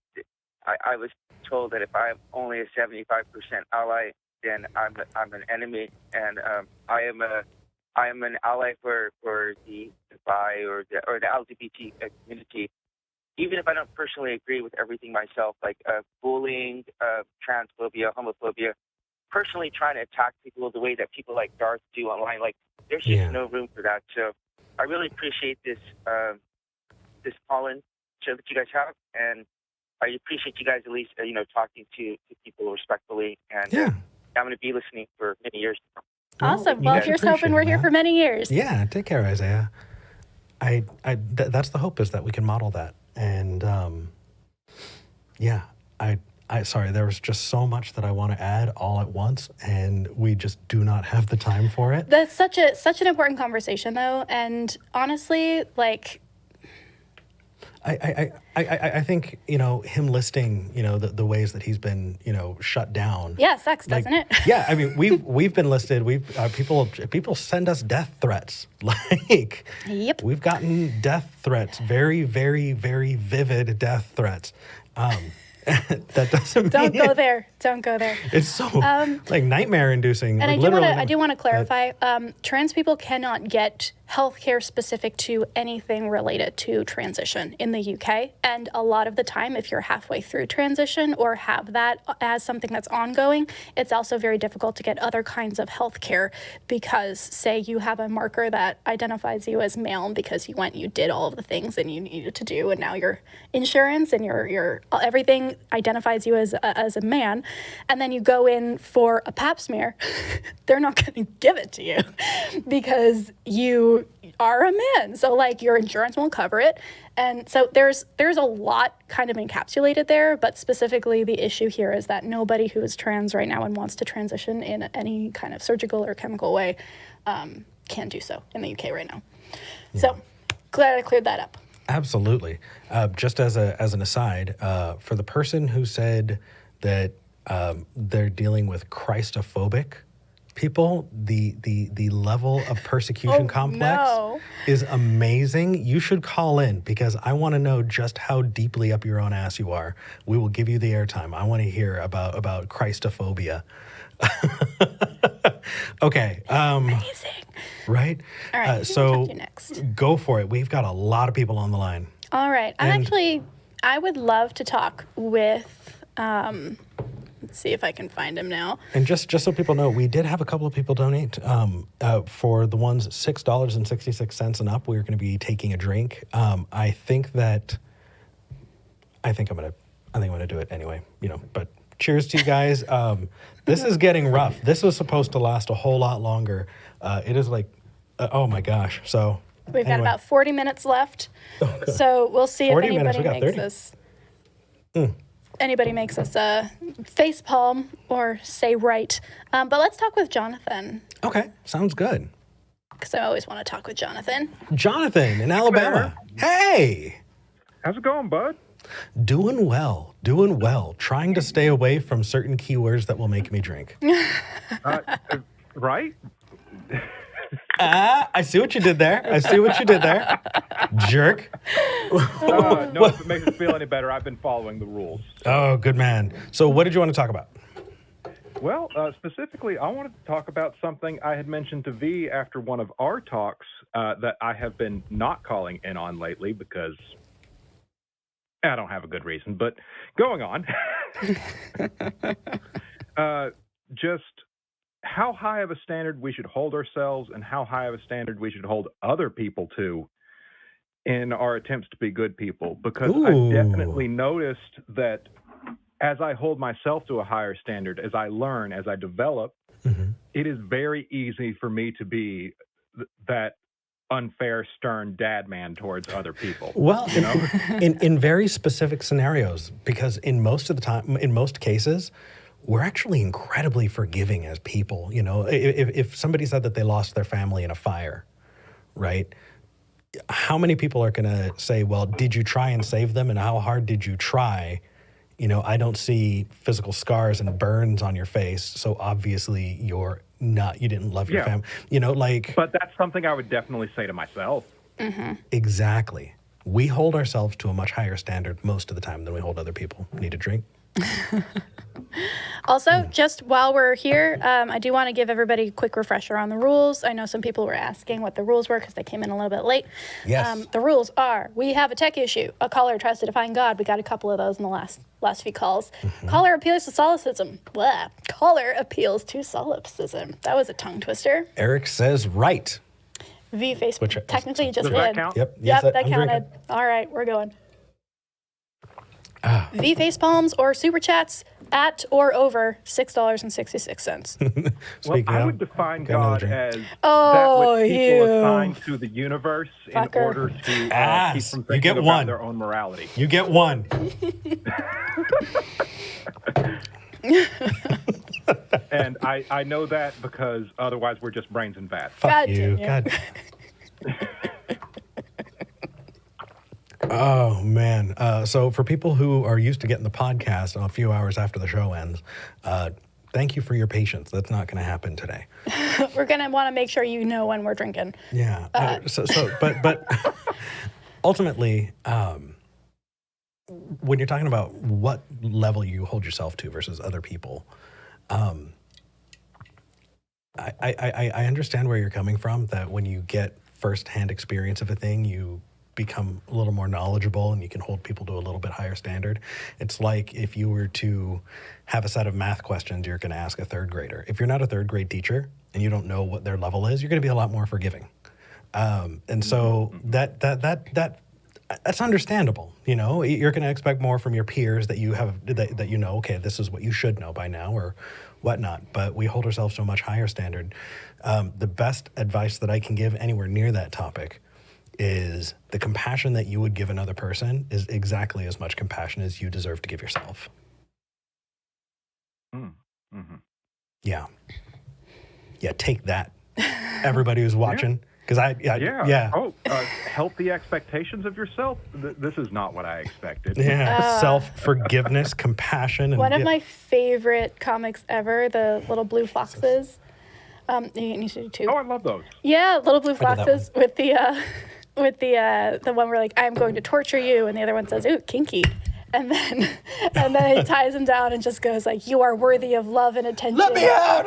I was told that if I'm only a 75% ally, then I'm an enemy, and I am an ally for the bi or the LGBT community. Even if I don't personally agree with everything myself, like bullying, transphobia, homophobia, personally trying to attack people the way that people like Darth do online, like there's just no room for that. So I really appreciate this call-in show that you guys have, and I appreciate you guys at least talking to people respectfully, and I'm going to be listening for many years. Awesome. Well, here's hoping we're here for many years. Yeah, take care, Isaiah. That's the hope, is that we can model that. And sorry, there was just so much that I want to add all at once, and we just do not have the time for it. That's such an important conversation, though, and honestly, like, I think, him listing, the ways that he's been, shut down. Yeah, sucks, doesn't it? Yeah, I mean, we've been listed. People send us death threats. Like, yep. We've gotten death threats, very, very, very vivid death threats. That doesn't Don't go there. It's so nightmare inducing. And I do want to clarify, trans people cannot get healthcare specific to anything related to transition in the UK. And a lot of the time, if you're halfway through transition or have that as something that's ongoing, it's also very difficult to get other kinds of healthcare because, say, you have a marker that identifies you as male because you did all of the things that you needed to do, and now your insurance and your everything identifies you as a man, and then you go in for a pap smear, they're not going to give it to you because you are a man. So your insurance won't cover it. And so there's a lot kind of encapsulated there, but specifically the issue here is that nobody who is trans right now and wants to transition in any kind of surgical or chemical way can do so in the UK right now. Yeah. So glad I cleared that up. Absolutely. Just as an aside, for the person who said that they're dealing with Christophobic people, the level of persecution complex is amazing. You should call in because I want to know just how deeply up your own ass you are. We will give you the airtime. I want to hear about Christophobia. Okay. Amazing. Right? All right. So next. Go for it. We've got a lot of people on the line. All right. I would love to talk with, let's see if I can find him now. And just so people know, we did have a couple of people donate. For the ones $6.66 and up, we're going to be taking a drink. I think I'm gonna do it anyway. But cheers to you guys. This is getting rough. This was supposed to last a whole lot longer. It is oh my gosh. So we've got about 40 minutes left. So we'll see if anybody makes 30. us. Anybody makes us a face palm or say right. But let's talk with Johnathan. Okay, sounds good. Because I always want to talk with Johnathan. Johnathan in Alabama. Hey! How's it going, bud? Doing well, doing well. Trying to stay away from certain keywords that will make me drink. Right? I see what you did there. Jerk. No, if it makes it feel any better, I've been following the rules. Oh, good man. So what did you want to talk about? Well, specifically, I wanted to talk about something I had mentioned to V after one of our talks that I have been not calling in on lately because I don't have a good reason, but going on. Just how high of a standard we should hold ourselves and how high of a standard we should hold other people to in our attempts to be good people. Because I've definitely noticed that as I hold myself to a higher standard, as I learn, as I develop, it is very easy for me to be that unfair, stern dad man towards other people. Well, in very specific scenarios, because in most cases, we're actually incredibly forgiving as people. You know, if somebody said that they lost their family in a fire, right? How many people are going to say, well, did you try and save them? And how hard did you try? You know, I don't see physical scars and burns on your face. So obviously you didn't love your family. You know, like. But that's something I would definitely say to myself. Exactly. We hold ourselves to a much higher standard most of the time than we hold other people. Need a drink? Also, just while we're here, I do want to give everybody a quick refresher on the rules. I know some people were asking what the rules were because they came in a little bit late. Yes. The rules are, we have a tech issue. A caller tries to define God. We got a couple of those in the last few calls. Caller appeals to solipsism. Blah. Caller appeals to solipsism. That was a tongue twister. Eric says right. V-face technically just Does did. that count? Yep. Yep, that I'm counted. drinking. All right, we're going. V-face palms or super chats at or over $6.66. Well, I of, would define got another God drink. as Oh, that which people you assign to the universe fucker. in order to keep Ass. from You thinking get about one. their own morality. You get one. And I know that because otherwise we're just brains and fat. Fuck God you. damn God. Oh, man. So for people who are used to getting the podcast a few hours after the show ends, thank you for your patience. That's not going to happen today. We're going to want to make sure you know when we're drinking. Yeah. But ultimately, when you're talking about what level you hold yourself to versus other people, I understand where you're coming from, that when you get firsthand experience of a thing, you become a little more knowledgeable and you can hold people to a little bit higher standard. It's like if you were to have a set of math questions you're going to ask a third grader. If you're not a third grade teacher and you don't know what their level is, you're going to be a lot more forgiving. And so that's understandable. You know, you're going to expect more from your peers that you have, that you know, okay, this is what you should know by now or whatnot. But we hold ourselves to a much higher standard. The best advice that I can give anywhere near that topic is the compassion that you would give another person is exactly as much compassion as you deserve to give yourself. Yeah. Yeah, take that. Everybody who's watching. Because healthy expectations of yourself. This is not what I expected. Yeah, self-forgiveness, compassion. And One of my favorite comics ever, the Little Blue Foxes. You need to do two. Oh, I love those. Yeah, Little Blue I did that Foxes with the one where like, I'm going to torture you, and the other one says, ooh, kinky. And then he ties him down and just goes like, you are worthy of love and attention. Let me out!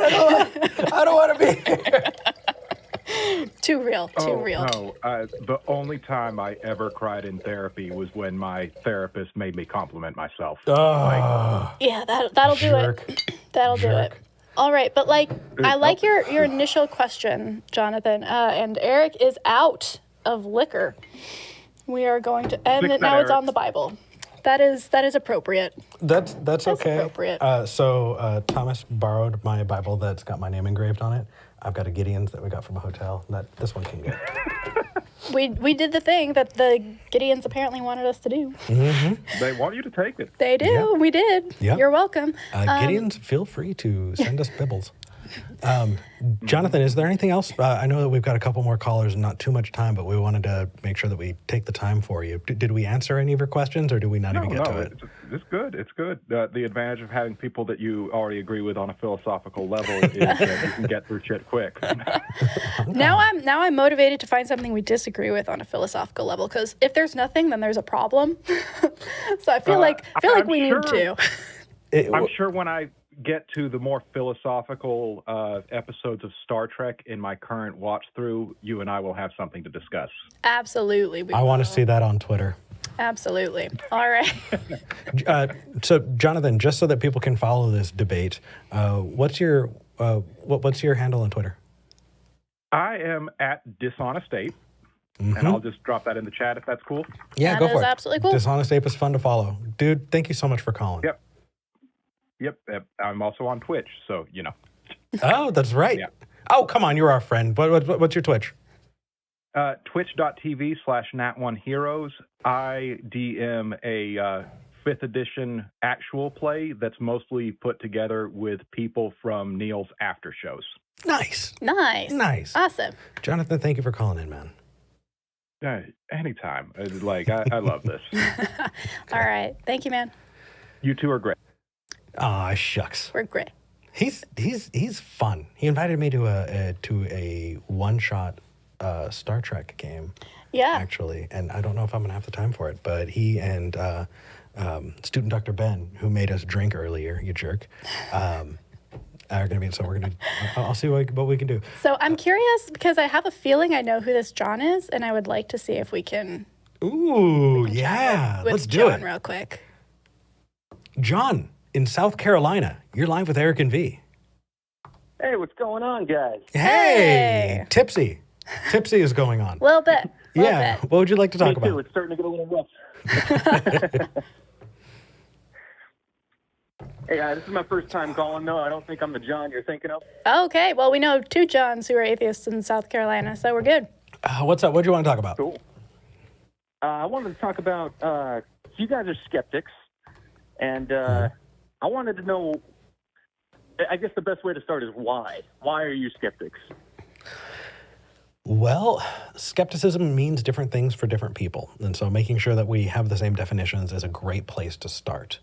I don't want to be here. Too real. No, the only time I ever cried in therapy was when my therapist made me compliment myself. Yeah, that'll do it. That'll do it. All right, but like, I like your initial question, Johnathan, and Eric is out of liquor. We are going to end it now. It's on the Bible. That is appropriate. That's okay. Appropriate. So Thomas borrowed my Bible that's got my name engraved on it. I've got a Gideon's that we got from a hotel. This one can go. We did the thing that the Gideons apparently wanted us to do. Mm-hmm. They want you to take it. They do. Yep. We did. Yep. You're welcome. Gideons, feel free to send us bibbles. Johnathan, is there anything else? I know that we've got a couple more callers and not too much time, but we wanted to make sure that we take the time for you. Did we answer any of your questions, or do we not even get to it? It's good. It's good. The advantage of having people that you already agree with on a philosophical level is that you can get through shit quick. Now I'm motivated to find something we disagree with on a philosophical level, because if there's nothing, then there's a problem. So I feel like we need to. I'm sure when I get to the more philosophical episodes of Star Trek in my current watch through, you and I will have something to discuss. Absolutely. I want to see that on Twitter. Absolutely. All right. So, Johnathan, just so that people can follow this debate, what's your handle on Twitter? I am at Dishonest Ape, and I'll just drop that in the chat if that's cool. Yeah, go for it. That is absolutely cool. Dishonest Ape is fun to follow. Dude, thank you so much for calling. Yep. I'm also on Twitch, so, you know. Oh, that's right. Yeah. Oh, come on, you're our friend. What's your Twitch? Twitch.tv/Nat1Heroes. I DM a 5th edition actual play that's mostly put together with people from Neil's after shows. Nice. Awesome. Johnathan, thank you for calling in, man. Anytime. I love this. All right. Thank you, man. You two are great. Aw, shucks. We're great. He's fun. He invited me to a one-shot Star Trek game. Yeah. Actually, and I don't know if I'm gonna have the time for it, but he and student Dr. Ben, who made us drink earlier, you jerk, are gonna be. So we're gonna. I'll see what we can do. So I'm curious because I have a feeling I know who this John is, and I would like to see if we can. Ooh, yeah. With Let's do John it. real quick. John in South Carolina, you're live with Eric and V. Hey, what's going on, guys? Hey, Tipsy is going on. A little bit. Yeah. What would you like to talk Me too. about? It's starting to get a little rough. Hey, this is my first time calling. No, I don't think I'm the John you're thinking of. Okay. Well, we know two Johns who are atheists in South Carolina, so we're good. What's up? What do you want to talk about? Cool. I wanted to talk about, you guys are skeptics, and I wanted to know, I guess the best way to start is why. Why are you skeptics? Well, skepticism means different things for different people. And so making sure that we have the same definitions is a great place to start.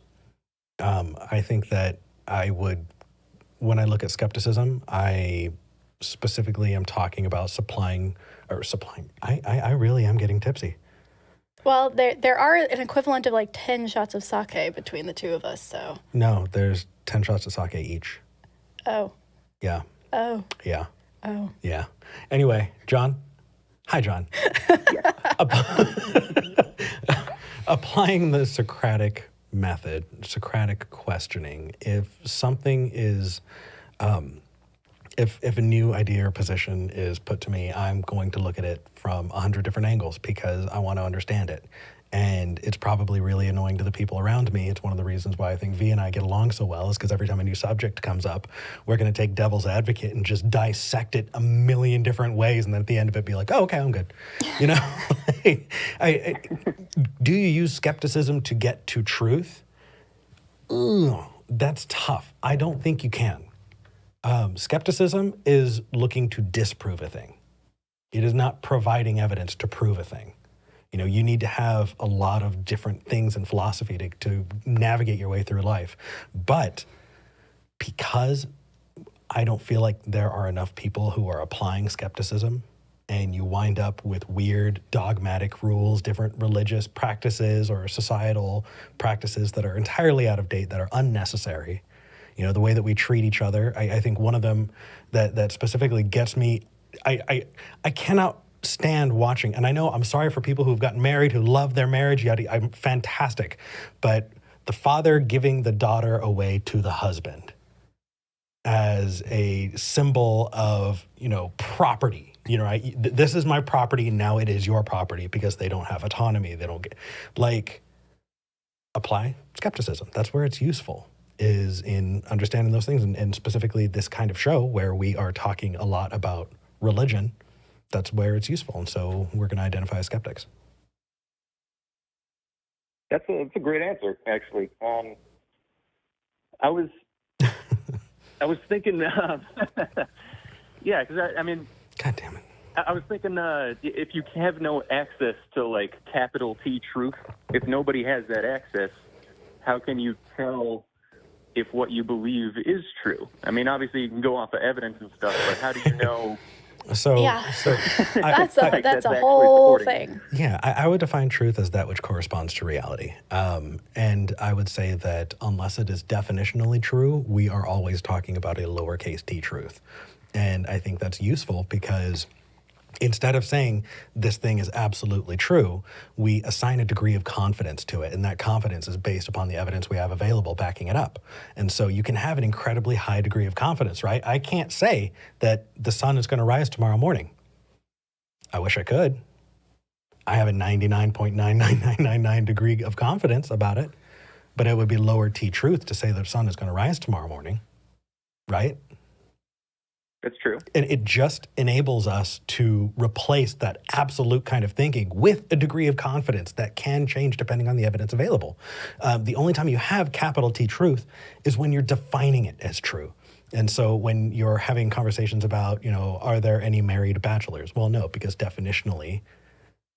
I think that when I look at skepticism, I specifically am talking about supplying. I really am getting tipsy. Well, there are an equivalent of like 10 shots of sake between the two of us, so. No, there's 10 shots of sake each. Oh. Yeah. Oh. Yeah. Oh. Yeah. Anyway, John. Hi, John. Applying the Socratic method, Socratic questioning, if something is, if a new idea or position is put to me, I'm going to look at it from 100 different angles because I want to understand it. And it's probably really annoying to the people around me. It's one of the reasons why I think V and I get along so well is because every time a new subject comes up, we're going to take devil's advocate and just dissect it a million different ways. And then at the end of it, be like, oh, okay, I'm good. You know, do you use skepticism to get to truth? Ooh, that's tough. I don't think you can. Skepticism is looking to disprove a thing. It is not providing evidence to prove a thing. You know, you need to have a lot of different things in philosophy to navigate your way through life. But because I don't feel like there are enough people who are applying skepticism, and you wind up with weird dogmatic rules, different religious practices or societal practices that are entirely out of date, that are unnecessary. You know, the way that we treat each other, I think one of them that specifically gets me, I cannot stand watching, and I know I'm sorry for people who've gotten married, who love their marriage, I'm fantastic, but the father giving the daughter away to the husband as a symbol of, you know, property, you know, this is my property, now it is your property, because they don't have autonomy, they don't get, like, apply skepticism. That's where it's useful, is in understanding those things, and specifically this kind of show where we are talking a lot about religion. That's where it's useful, and so we're going to identify as skeptics. That's a great answer, actually. I was I was thinking, yeah, because I mean, God damn it. I was thinking if you have no access to like capital T truth, if nobody has that access, how can you tell if what you believe is true? I mean, obviously you can go off of evidence and stuff, but how do you know? So, Yeah. so That's a that's actually whole supporting thing. yeah, I would define truth as that which corresponds to reality. And I would say that unless it is definitionally true, we are always talking about a lowercase t truth. And I think that's useful because instead of saying this thing is absolutely true, we assign a degree of confidence to it. And that confidence is based upon the evidence we have available backing it up. And so you can have an incredibly high degree of confidence, right? I can't say that the sun is going to rise tomorrow morning. I wish I could. I have a 99.99999 degree of confidence about it, but it would be lower T truth to say the sun is going to rise tomorrow morning, right? That's true. And it just enables us to replace that absolute kind of thinking with a degree of confidence that can change depending on the evidence available. The only time you have capital T truth is when you're defining it as true. And so when you're having conversations about, are there any married bachelors? Well, no, because definitionally,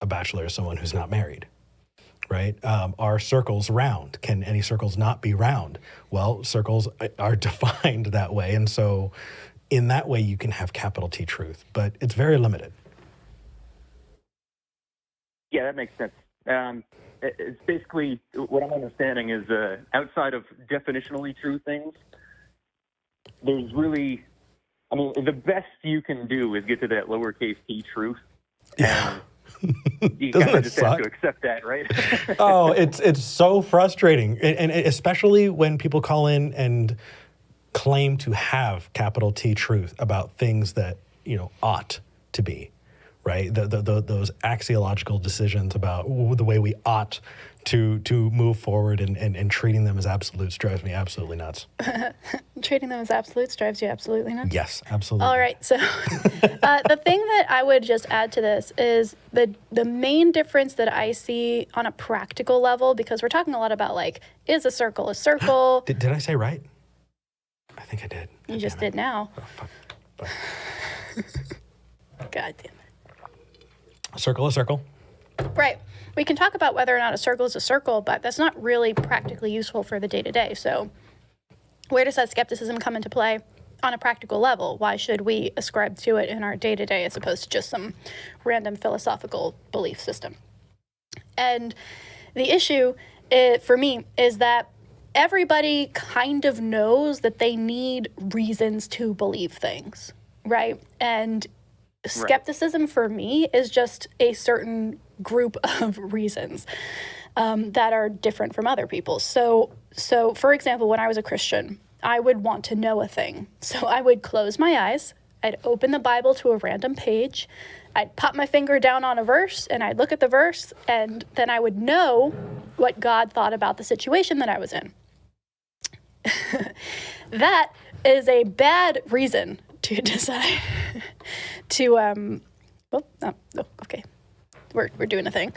a bachelor is someone who's not married, right? Are circles round? Can any circles not be round? Well, circles are defined that way. And so in that way, you can have capital T truth, but it's very limited. Yeah, that makes sense. It's basically what I'm understanding is outside of definitionally true things, there's really, I mean, the best you can do is get to that lowercase t truth. Yeah. And you Doesn't kind of it just suck? have to accept that, right? Oh, it's so frustrating. And especially when people call in and claim to have capital T truth about things that, ought to be, right? Those axiological decisions about the way we ought to move forward and treating them as absolutes drives me absolutely nuts. Treating them as absolutes drives you absolutely nuts. Yes, absolutely. All right, so the thing that I would just add to this is the main difference that I see on a practical level, because we're talking a lot about like, is a circle a circle? Did I say right? I think I did. You just did now. Oh, fuck. God damn it. A circle. Right. We can talk about whether or not a circle is a circle, but that's not really practically useful for the day-to-day. So where does that skepticism come into play on a practical level? Why should we ascribe to it in our day-to-day as opposed to just some random philosophical belief system? And the issue for me is that everybody kind of knows that they need reasons to believe things, right? And skepticism for me is just a certain group of reasons that are different from other people's. So for example, when I was a Christian, I would want to know a thing. So I would close my eyes, I'd open the Bible to a random page, I'd pop my finger down on a verse, and I'd look at the verse, and then I would know what God thought about the situation that I was in. That is a bad reason to decide to okay, we're doing a thing.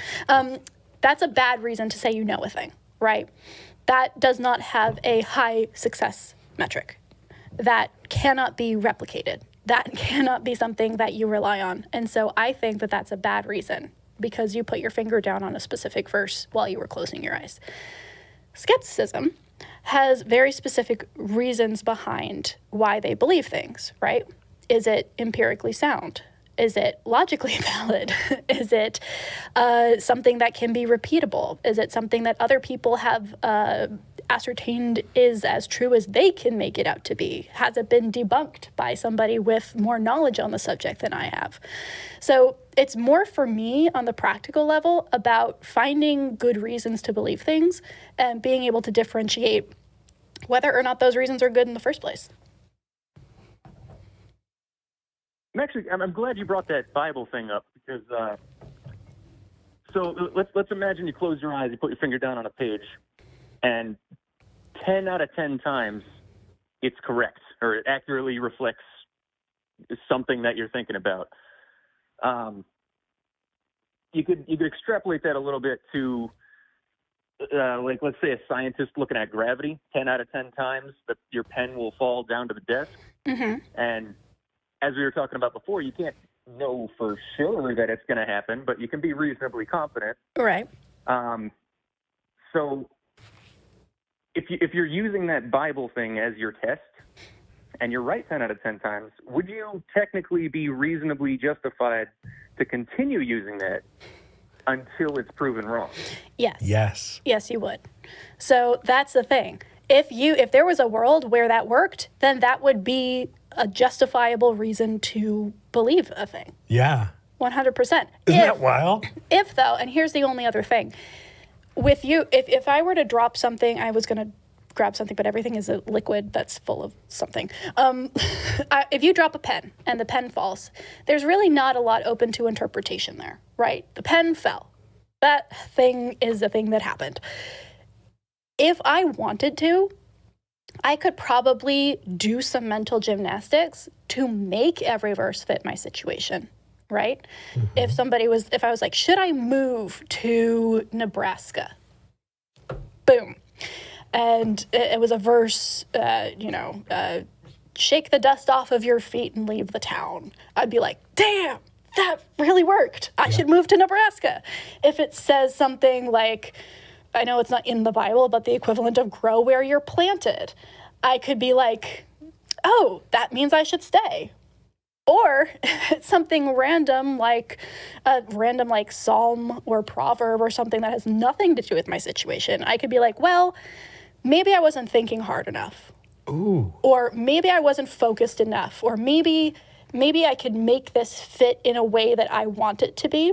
That's a bad reason to say you know a thing, right? That does not have a high success metric. That cannot be replicated. That cannot be something that you rely on. And so I think that that's a bad reason because you put your finger down on a specific verse while you were closing your eyes. Skepticism has very specific reasons behind why they believe things, right? Is it empirically sound? Is it logically valid? Is it something that can be repeatable? Is it something that other people have ascertained is as true as they can make it out to be? Has it been debunked by somebody with more knowledge on the subject than I have? So it's more for me on the practical level about finding good reasons to believe things and being able to differentiate whether or not those reasons are good in the first place. I'm glad you brought that Bible thing up because so let's imagine you close your eyes, you put your finger down on a page, and 10 out of 10 times it's correct or it accurately reflects something that you're thinking about. You could extrapolate that a little bit to like let's say a scientist looking at gravity, 10 out of 10 times that your pen will fall down to the desk. And as we were talking about before, you can't know for sure that it's going to happen, but you can be reasonably confident. Right. So if you're using that Bible thing as your test, and you're right 10 out of 10 times, would you technically be reasonably justified to continue using that until it's proven wrong? Yes. Yes. Yes, you would. So that's the thing. If there was a world where that worked, then that would be a justifiable reason to believe a thing. Yeah. 100%. Isn't that wild? If though, and here's the only other thing. With you, if I were to drop something, I was going to grab something, but everything is a liquid that's full of something. If you drop a pen and the pen falls, there's really not a lot open to interpretation there, right? The pen fell. That thing is a thing that happened. If I wanted to, I could probably do some mental gymnastics to make every verse fit my situation, right? If I was like, should I move to Nebraska? Boom. And it was a verse, shake the dust off of your feet and leave the town. I'd be like, damn, that really worked. I should move to Nebraska. If it says something like, I know it's not in the Bible, but the equivalent of grow where you're planted, I could be like, oh, that means I should stay. Or it's something random like Psalm or proverb or something that has nothing to do with my situation. I could be like, well, maybe I wasn't thinking hard enough. Ooh. Or maybe I wasn't focused enough. Or maybe I could make this fit in a way that I want it to be.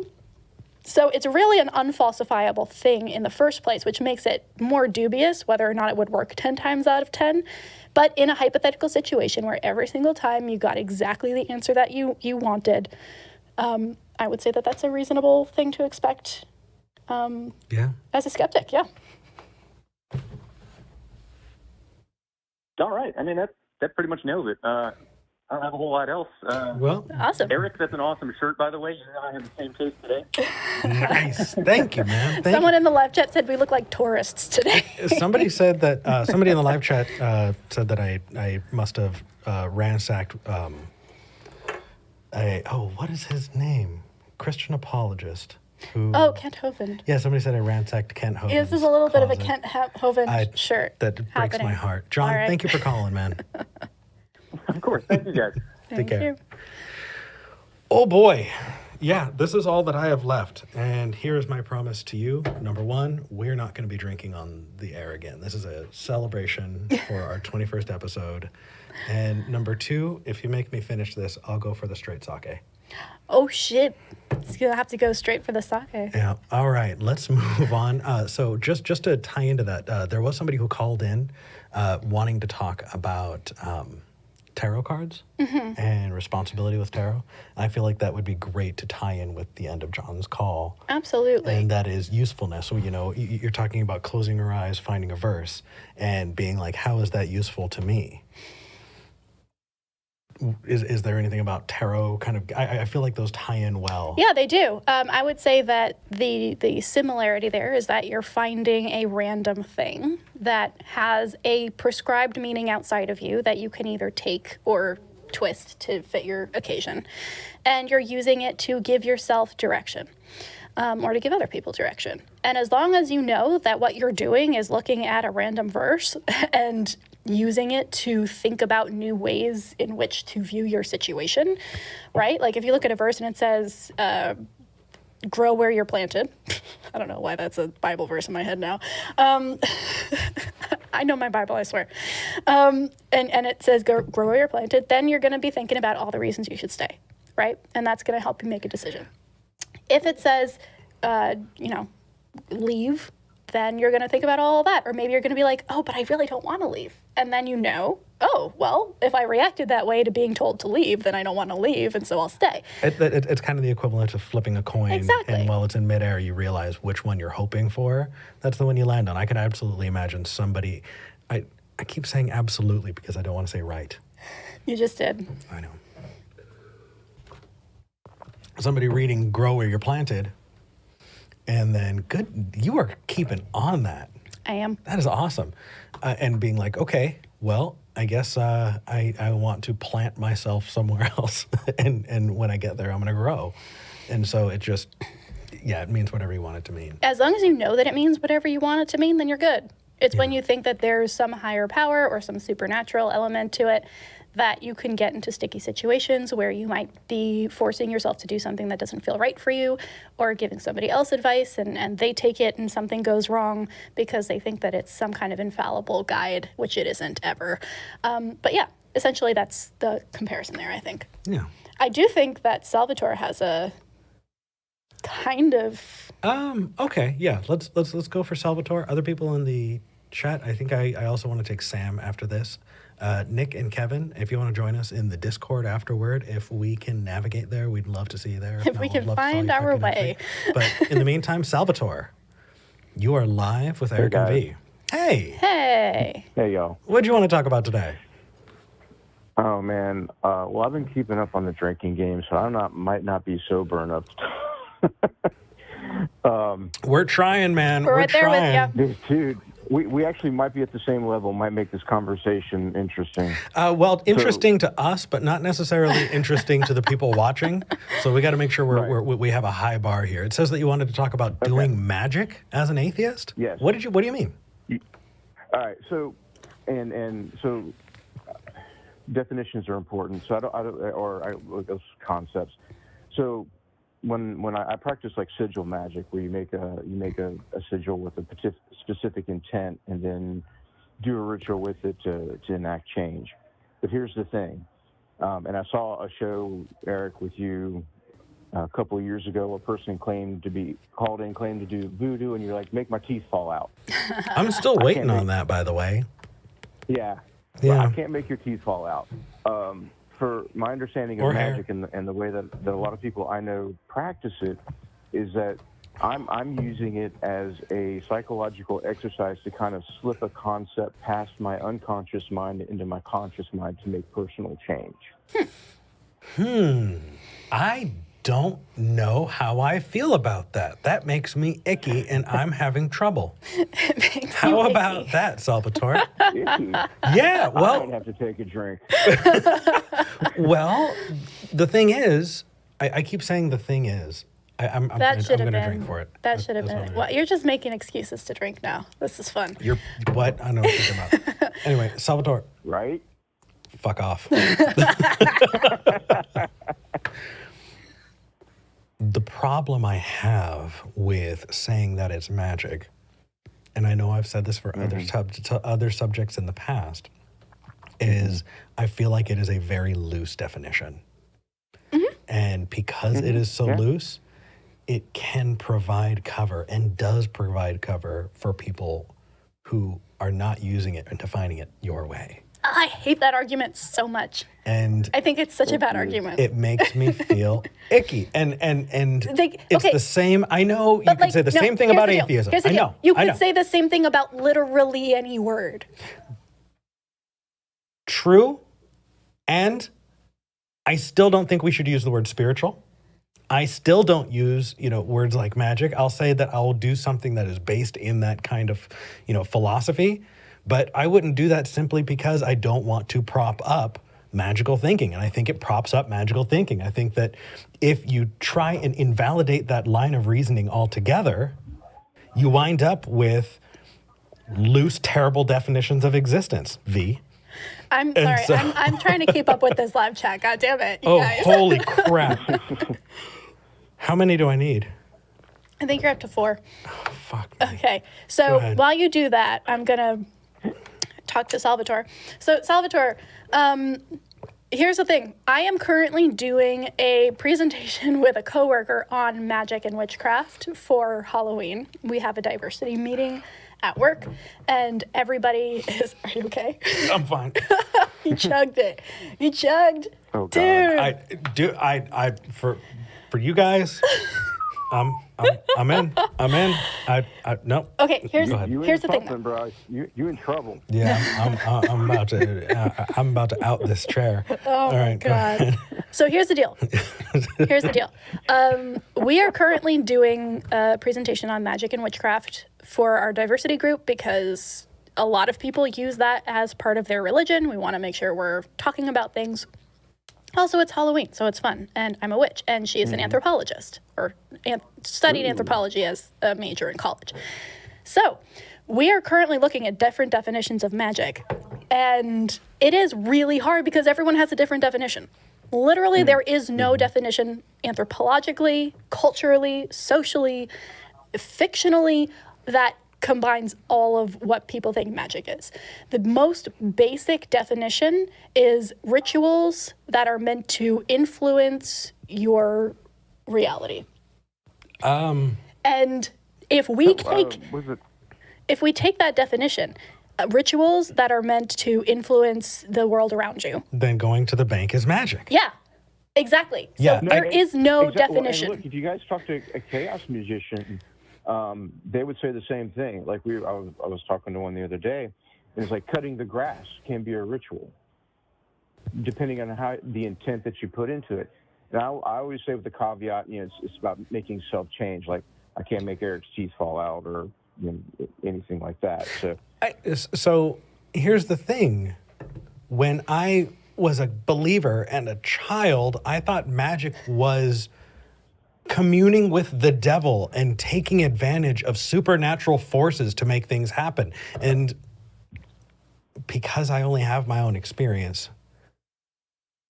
So it's really an unfalsifiable thing in the first place, which makes it more dubious whether or not it would work 10 times out of 10. But in a hypothetical situation where every single time you got exactly the answer that you wanted, I would say that that's a reasonable thing to expect as a skeptic, yeah. All right. I mean, that pretty much nails it. I don't have a whole lot else. Well, Awesome. Eric, that's an awesome shirt, by the way. You and I have the same taste today. nice. Thank you, man. Someone in the live chat said we look like tourists today. Somebody said that, somebody in the live chat said that I must have ransacked, what is his name? Christian apologist. Oh, Kent Hovind. Yeah, somebody said I ransacked Kent Hovind. This is a little bit of a Kent Hovind shirt. That breaks happening. my heart. John, All right. thank you for calling, man. Of course. Thank you, guys. Thank care. you. Oh boy. Yeah, this is all that I have left. And here's my promise to you. Number one, we're not going to be drinking on the air again. This is a celebration for our 21st episode. And number two, if you make me finish this, I'll go for the straight sake. Oh, shit. It's going to have to go straight for the sake. Yeah. All right. Let's move on. So just to tie into that, there was somebody who called in wanting to talk about tarot cards and responsibility with tarot. I feel like that would be great to tie in with the end of John's call. Absolutely. And that is usefulness. So, you're talking about closing your eyes, finding a verse, and being like, how is that useful to me? Is there anything about tarot kind of, I feel like those tie in well. Yeah, they do. I would say that the similarity there is that you're finding a random thing that has a prescribed meaning outside of you that you can either take or twist to fit your occasion. And you're using it to give yourself direction. Or to give other people direction. And as long as you know that what you're doing is looking at a random verse and using it to think about new ways in which to view your situation, right? Like if you look at a verse and it says, grow where you're planted. I don't know why that's a Bible verse in my head now. I know my Bible, I swear. And it says, grow where you're planted. Then you're going to be thinking about all the reasons you should stay, right? And that's going to help you make a decision. If it says, leave, then you're going to think about all of that. Or maybe you're going to be like, oh, but I really don't want to leave. And then oh, well, if I reacted that way to being told to leave, then I don't want to leave, and so I'll stay. It's kind of the equivalent of flipping a coin. Exactly. And while it's in midair, you realize which one you're hoping for. That's the one you land on. I can absolutely imagine somebody, I keep saying absolutely because I don't want to say right. You just did. I know. Somebody reading Grow Where You're Planted and then you are keeping on that. I am. That is awesome. And being like, okay, well, I guess I want to plant myself somewhere else. and when I get there, I'm going to grow. And so it just, it means whatever you want it to mean. As long as you know that it means whatever you want it to mean, then you're good. It's when you think that there's some higher power or some supernatural element to it that you can get into sticky situations where you might be forcing yourself to do something that doesn't feel right for you, or giving somebody else advice and they take it and something goes wrong because they think that it's some kind of infallible guide, which it isn't ever. But yeah, essentially that's the comparison there, I think. Yeah. I do think that Salvatore has a kind of... Okay, yeah, let's go for Salvatore. Other people in the chat, I think I also want to take Sam after this. Nick and Kevin, if you want to join us in the Discord afterward, if we can navigate there, we'd love to see you there. If we can find our way. But in the meantime, Salvatore, you are live with Eric and V. Hey. Hey. Hey, y'all. What do you want to talk about today? Oh, man. Well, I've been keeping up on the drinking game, so I might not be sober enough. We're trying, man. We're right trying. there with you. Dude, we actually might be at the same level, might make this conversation interesting. Well, interesting to us, but not necessarily interesting to the people watching. So we got to make sure we have a high bar here. It says that you wanted to talk about doing magic as an atheist? Yes. What do you mean? All right, so so definitions are important. So those concepts. So when I practice like sigil magic, where you make a sigil with a specific intent and then do a ritual with it to enact change. But here's the thing, and I saw a show, Eric, with you a couple of years ago. A person claimed to do voodoo, and you're like, make my teeth fall out. I'm still waiting on that, by the way. Yeah. Yeah. I can't make your teeth fall out. For my understanding of magic and the way that a lot of people I know practice it is that I'm using it as a psychological exercise to kind of slip a concept past my unconscious mind into my conscious mind to make personal change. I don't know how I feel about that. That makes me icky, and I'm having trouble. How about that, Salvatore? Icky. Yeah, well, I might have to take a drink. well, the thing is, I keep saying the thing is, I'm going to drink for it. That should have been. Well, you're just making excuses to drink now. This is fun. You're what? I know what you're talking about. Anyway, Salvatore. Right? Fuck off. The problem I have with saying that it's magic, and I know I've said this for other subjects in the past, is I feel like it is a very loose definition. And because it is so loose, it can provide cover and does provide cover for people who are not using it and defining it your way. I hate that argument so much. And I think it's such a bad argument. It makes me feel icky. And Like, it's the same. I know you can say the same thing about atheism. Here's the deal. You could say the same thing about literally any word. True. And I still don't think we should use the word spiritual. I still don't use, words like magic. I'll say that I will do something that is based in that kind of, philosophy. But I wouldn't do that simply because I don't want to prop up magical thinking. And I think it props up magical thinking. I think that if you try and invalidate that line of reasoning altogether, you wind up with loose, terrible definitions of existence, V. I'm sorry. I'm trying to keep up with this live chat. God damn it, you guys. Holy crap. How many do I need? I think you're up to 4. Oh, fuck me. Okay. So while you do that, I'm going to talk to Salvatore. So Salvatore, here's the thing. I am currently doing a presentation with a coworker on magic and witchcraft for Halloween. We have a diversity meeting at work, and everybody is... Are you okay? I'm fine. You chugged it. You chugged. Oh, God. Dude. For you guys, I'm in. No. Okay, here's Go ahead. here's the thing, though. bro. You in trouble. Yeah, I'm about to out this chair. Oh All my right, go ahead. God. So here's the deal. We are currently doing a presentation on magic and witchcraft for our diversity group because a lot of people use that as part of their religion. We want to make sure we're talking about things. Also, it's Halloween, so it's fun. And I'm a witch, and she is an anthropologist, or studied anthropology as a major in college. So we are currently looking at different definitions of magic. And it is really hard because everyone has a different definition. Literally, there is no definition anthropologically, culturally, socially, fictionally that combines all of what people think magic is. The most basic definition is rituals that are meant to influence your reality. And if we take that definition, rituals that are meant to influence the world around you, Then going to the bank is magic. yeah, exactly. Yeah, So there is no definition. Well, and look, if you guys talk to a chaos musician, they would say the same thing. Like I was talking to one the other day, and it's like cutting the grass can be a ritual, depending on how the intent that you put into it. And I always say with the caveat, it's about making self-change. Like I can't make Eric's teeth fall out or anything like that. So here's the thing. When I was a believer and a child, I thought magic was communing with the devil and taking advantage of supernatural forces to make things happen. And because I only have my own experience,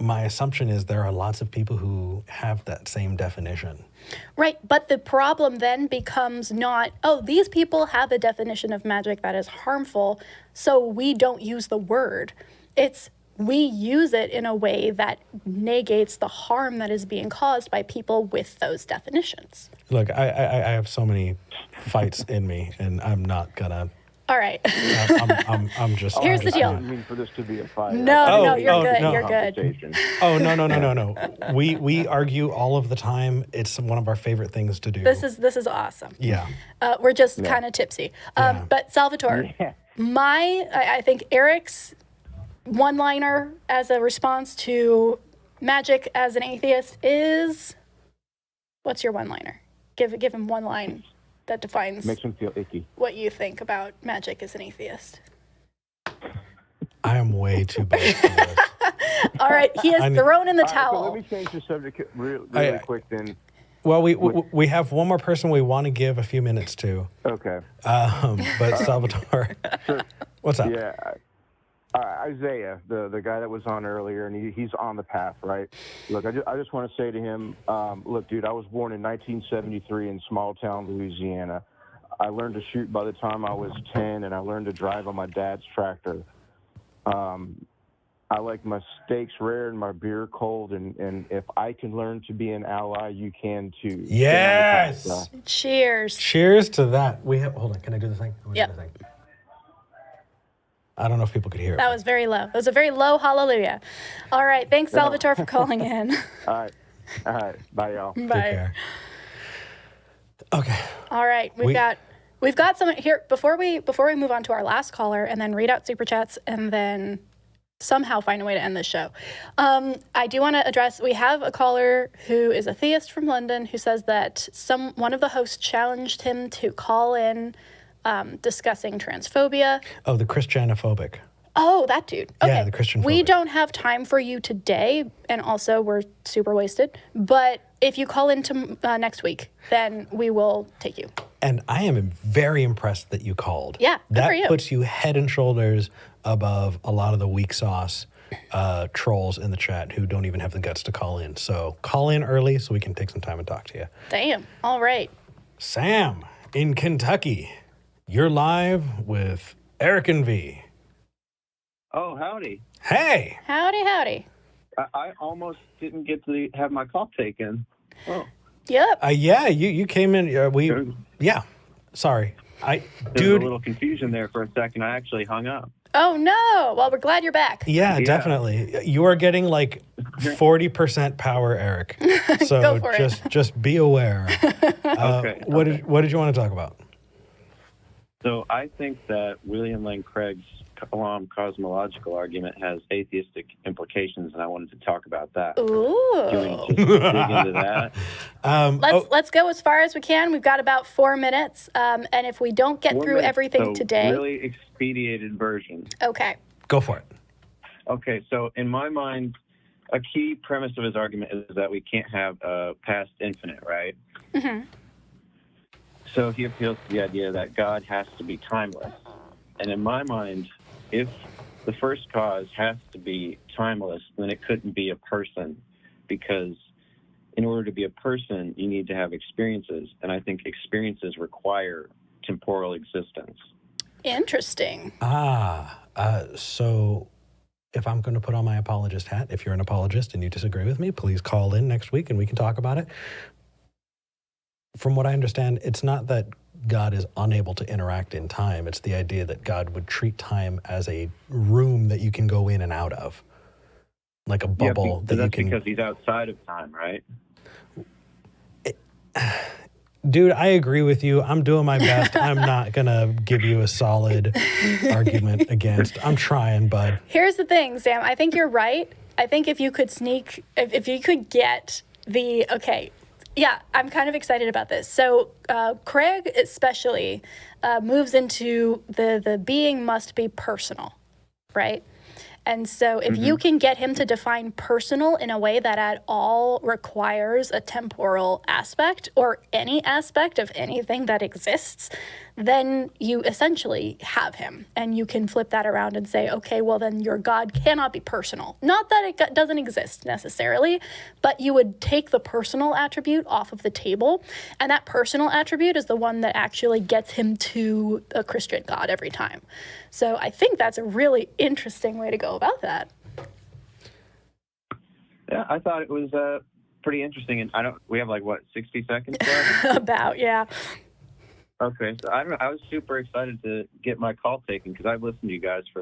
my assumption is there are lots of people who have that same definition. Right, but the problem then becomes not, oh, these people have a definition of magic that is harmful, so we don't use the word. It's we use it in a way that negates the harm that is being caused by people with those definitions. Look, I have so many fights in me, and I'm not gonna. All right. I'm just. Here's the deal. I didn't mean for this to be a fight. No, you're good. no. You're good. Oh no. We argue all of the time. It's one of our favorite things to do. This is awesome. Yeah. We're just kind of tipsy. But Salvatore, I think Eric's one-liner as a response to magic as an atheist is, what's your one-liner? Give him one line that defines Makes him feel icky. what you think about magic as an atheist. I am way too big for this. All right, he has thrown in the So towel. let me change the subject really quick then. Well, we have one more person we want to give a few minutes to. Okay. But Salvatore, Sure. what's up? Yeah. Isaiah, the guy that was on earlier, and he's on the path, right? Look, I just want to say to him, look, dude, I was born in 1973 in small town Louisiana. I learned to shoot by the time I was 10, and I learned to drive on my dad's tractor. I like my steaks rare and my beer cold, and if I can learn to be an ally, you can too. Yes. Stay on the path, Cheers. Cheers to that. Hold on. Can I do the thing? Yep. Do the thing. I don't know if people could hear it. That was very low. It was a very low hallelujah. All right, thanks Salvatore for calling in. All right. Bye, y'all. Take Bye. care. Okay. All right, we've got some here before we move on to our last caller and then read out super chats and then somehow find a way to end this show. I do want to address, we have a caller who is a theist from London who says that one of the hosts challenged him to call in discussing transphobia. Oh, the Christianophobic. Oh, that dude. Okay. Yeah, the Christian We phobic. don't have time for you today, and also we're super wasted. But if you call in to next week, then we will take you. And I am very impressed that you called. Yeah, good that for you. puts you head and shoulders above a lot of the weak sauce trolls in the chat who don't even have the guts to call in. So call in early so we can take some time and talk to you. Damn. All right. Sam in Kentucky, you're live with Eric and V. Oh, howdy. Hey. Howdy. I almost didn't get to have my call taken. Oh. Yep. Yeah, you came in. Yeah. Sorry. There was a little confusion there for a second. I actually hung up. Oh, no. Well, we're glad you're back. Yeah, definitely. You are getting like 40% power, Eric. So Go for it. just be aware. Okay. What did you want to talk about? So I think that William Lane Craig's Kalam cosmological argument has atheistic implications, and I wanted to talk about that. Ooh. Do we just dig into that? Let's go as far as we can. We've got about 4 minutes, and if we don't get through everything today, really expedited version. Okay. Go for it. Okay, so in my mind, a key premise of his argument is that we can't have a past infinite, right? Mm-hmm. So he appeals to the idea that God has to be timeless. And in my mind, if the first cause has to be timeless, then it couldn't be a person, because in order to be a person, you need to have experiences. And I think experiences require temporal existence. Interesting. So if I'm going to put on my apologist hat, if you're an apologist and you disagree with me, please call in next week and we can talk about it. From what I understand, it's not that God is unable to interact in time. It's the idea that God would treat time as a room that you can go in and out of, like a bubble that you can. Because he's outside of time, right? Dude, I agree with you. I'm doing my best. I'm not going to give you a solid argument against. I'm trying, bud. Here's the thing, Sam. I think you're right. I think if you could if you could get okay. Yeah, I'm kind of excited about this. So Craig especially moves into the being must be personal, right? And so if you can get him to define personal in a way that at all requires a temporal aspect or any aspect of anything that exists, then you essentially have him. And you can flip that around and say, okay, well then your God cannot be personal. Not that it doesn't exist necessarily, but you would take the personal attribute off of the table. And that personal attribute is the one that actually gets him to a Christian God every time. So I think that's a really interesting way to go about that. Yeah, I thought it was pretty interesting. And we have 60 seconds left? About, yeah. Okay, so I was super excited to get my call taken because I've listened to you guys for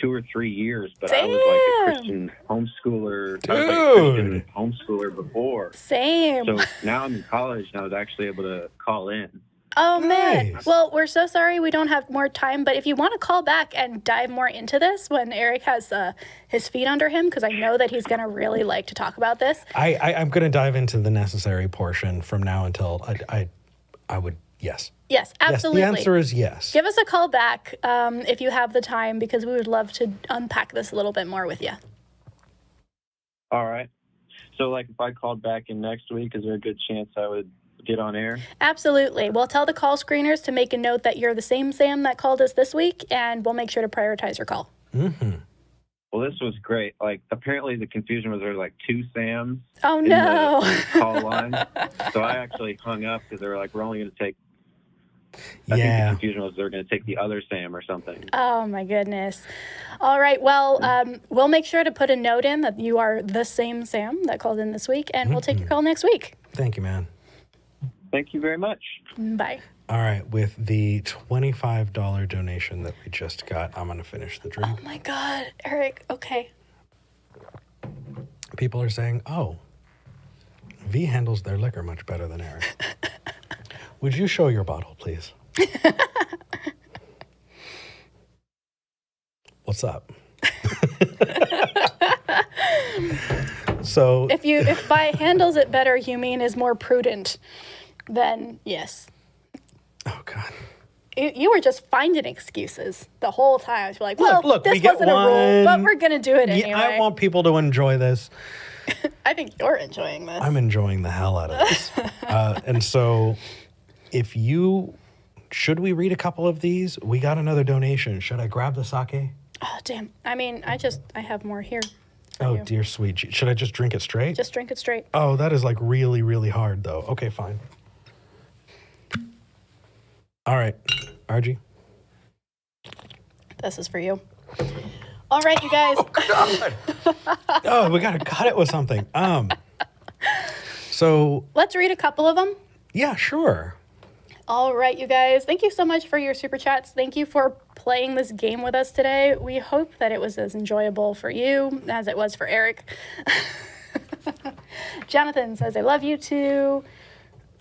2 or 3 years, but Same. I was a Christian homeschooler. I was a Christian homeschooler before. Same. So now I'm in college and I was actually able to call in. Oh, man. Nice. Well, we're so sorry we don't have more time, but if you want to call back and dive more into this when Eric has his feet under him, because I know that he's going to really like to talk about this. I'm going to dive into the necessary portion from now until I would, yes. Yes, absolutely. Yes, the answer is yes. Give us a call back if you have the time, because we would love to unpack this a little bit more with you. All right. So, if I called back in next week, is there a good chance I would get on air? Absolutely. We'll tell the call screeners to make a note that you're the same Sam that called us this week, and we'll make sure to prioritize your call. Mm-hmm. Well, this was great. Apparently the confusion was there were 2 Sams. Oh, in no. the call line. So I actually hung up because they were we're only going to take. I think the confusion was they're going to take the other Sam or something. Oh, my goodness. All right. Well, we'll make sure to put a note in that you are the same Sam that called in this week, and we'll take your call next week. Thank you, man. Thank you very much. Bye. All right. With the $25 donation that we just got, I'm going to finish the drink. Oh, my God. Eric, okay. People are saying, oh, V handles their liquor much better than Eric. Would you show your bottle, please? What's up? So if by handles it better you mean is more prudent, then yes. Oh God. You were just finding excuses the whole time. You're like, well, look, this wasn't a rule, but we're gonna do it anyway. Yeah, I want people to enjoy this. I think you're enjoying this. I'm enjoying the hell out of this. And so should we read a couple of these? We got another donation. Should I grab the sake? Oh, damn. I mean, I have more here. Oh, dear sweet. Should I just drink it straight? Just drink it straight. Oh, that is really, really hard, though. Okay, fine. All right, RG. This is for you. All right, you guys. Oh, God. Oh, we got to cut it with something. So let's read a couple of them. Yeah, sure. All right, you guys. Thank you so much for your super chats. Thank you for playing this game with us today. We hope that it was as enjoyable for you as it was for Eric. Johnathan says, I love you too.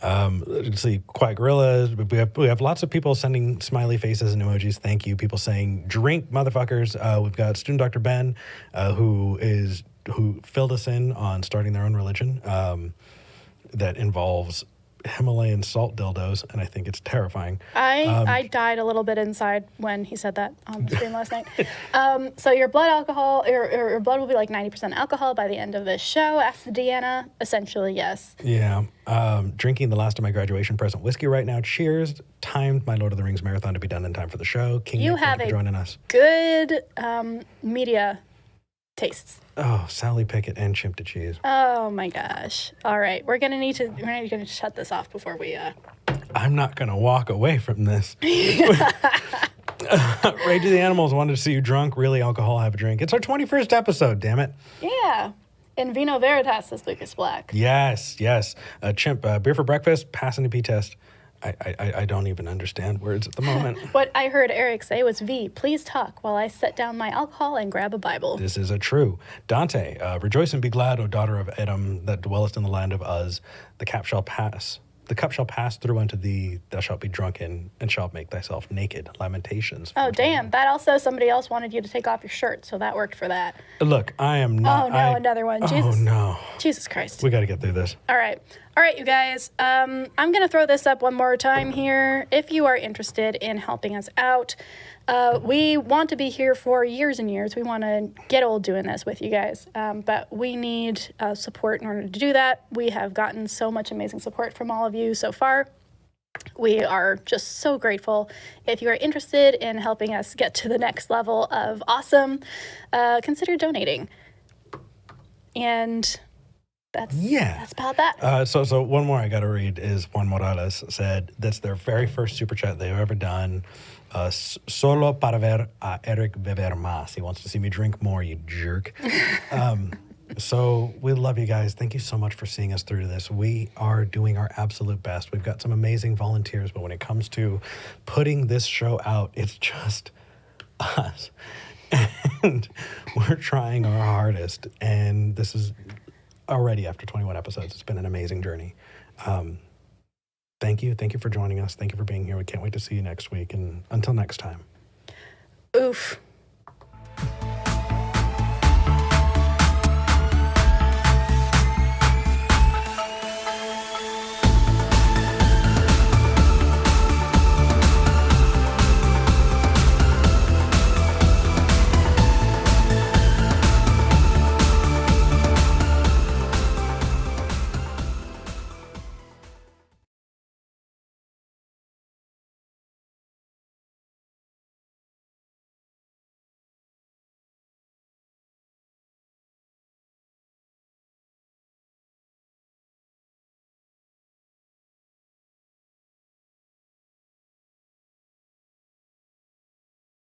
Let's see, Quiet Gorillas. We have lots of people sending smiley faces and emojis. Thank you. People saying drink, motherfuckers. We've got student Dr. Ben, who filled us in on starting their own religion that involves Himalayan salt dildos, and I think it's terrifying. I died a little bit inside when he said that on the stream last night. So your blood will be like 90% alcohol by the end of this show. Asked Deanna. Essentially, yes. Yeah. Drinking the last of my graduation present whiskey right now. Cheers. Timed my Lord of the Rings marathon to be done in time for the show. King You Nick, have thank you for joining us. Good media tastes. Oh, Sally Pickett and Chimp to Cheese. Oh my gosh. All right. We're gonna need to shut this off before we I'm not gonna walk away from this. Rage of the Animals wanted to see you drunk. Really, alcohol, have a drink. It's our 21st episode, damn it. Yeah. In Vino Veritas, says Lucas Black. Yes. Chimp, beer for breakfast, passing the P test. I don't even understand words at the moment. What I heard Eric say was, V, please talk while I set down my alcohol and grab a Bible. This is a true. Dante, rejoice and be glad, O daughter of Edom, that dwellest in the land of Uz. The cup shall pass through unto thee. Thou shalt be drunken and shalt make thyself naked. Lamentations. Oh, damn. That also, somebody else wanted you to take off your shirt, so that worked for that. Look, I am not. Oh, no, another one. Jesus. Oh, no. Jesus Christ. We got to get through this. All right, you guys. I'm going to throw this up one more time here. If you are interested in helping us out, we want to be here for years and years. We want to get old doing this with you guys, but we need support in order to do that. We have gotten so much amazing support from all of you so far. We are just so grateful. If you are interested in helping us get to the next level of awesome, consider donating. And that's about that. So one more I got to read is Juan Morales said that's their very first super chat they've ever done. Solo para ver a Eric beber más. He wants to see me drink more, you jerk. So we love you guys. Thank you so much for seeing us through to this. We are doing our absolute best. We've got some amazing volunteers, but when it comes to putting this show out, it's just us. And we're trying our hardest. And this is already after 21 episodes. It's been an amazing journey. Thank you. Thank you for joining us. Thank you for being here. We can't wait to see you next week. And until next time. Oof.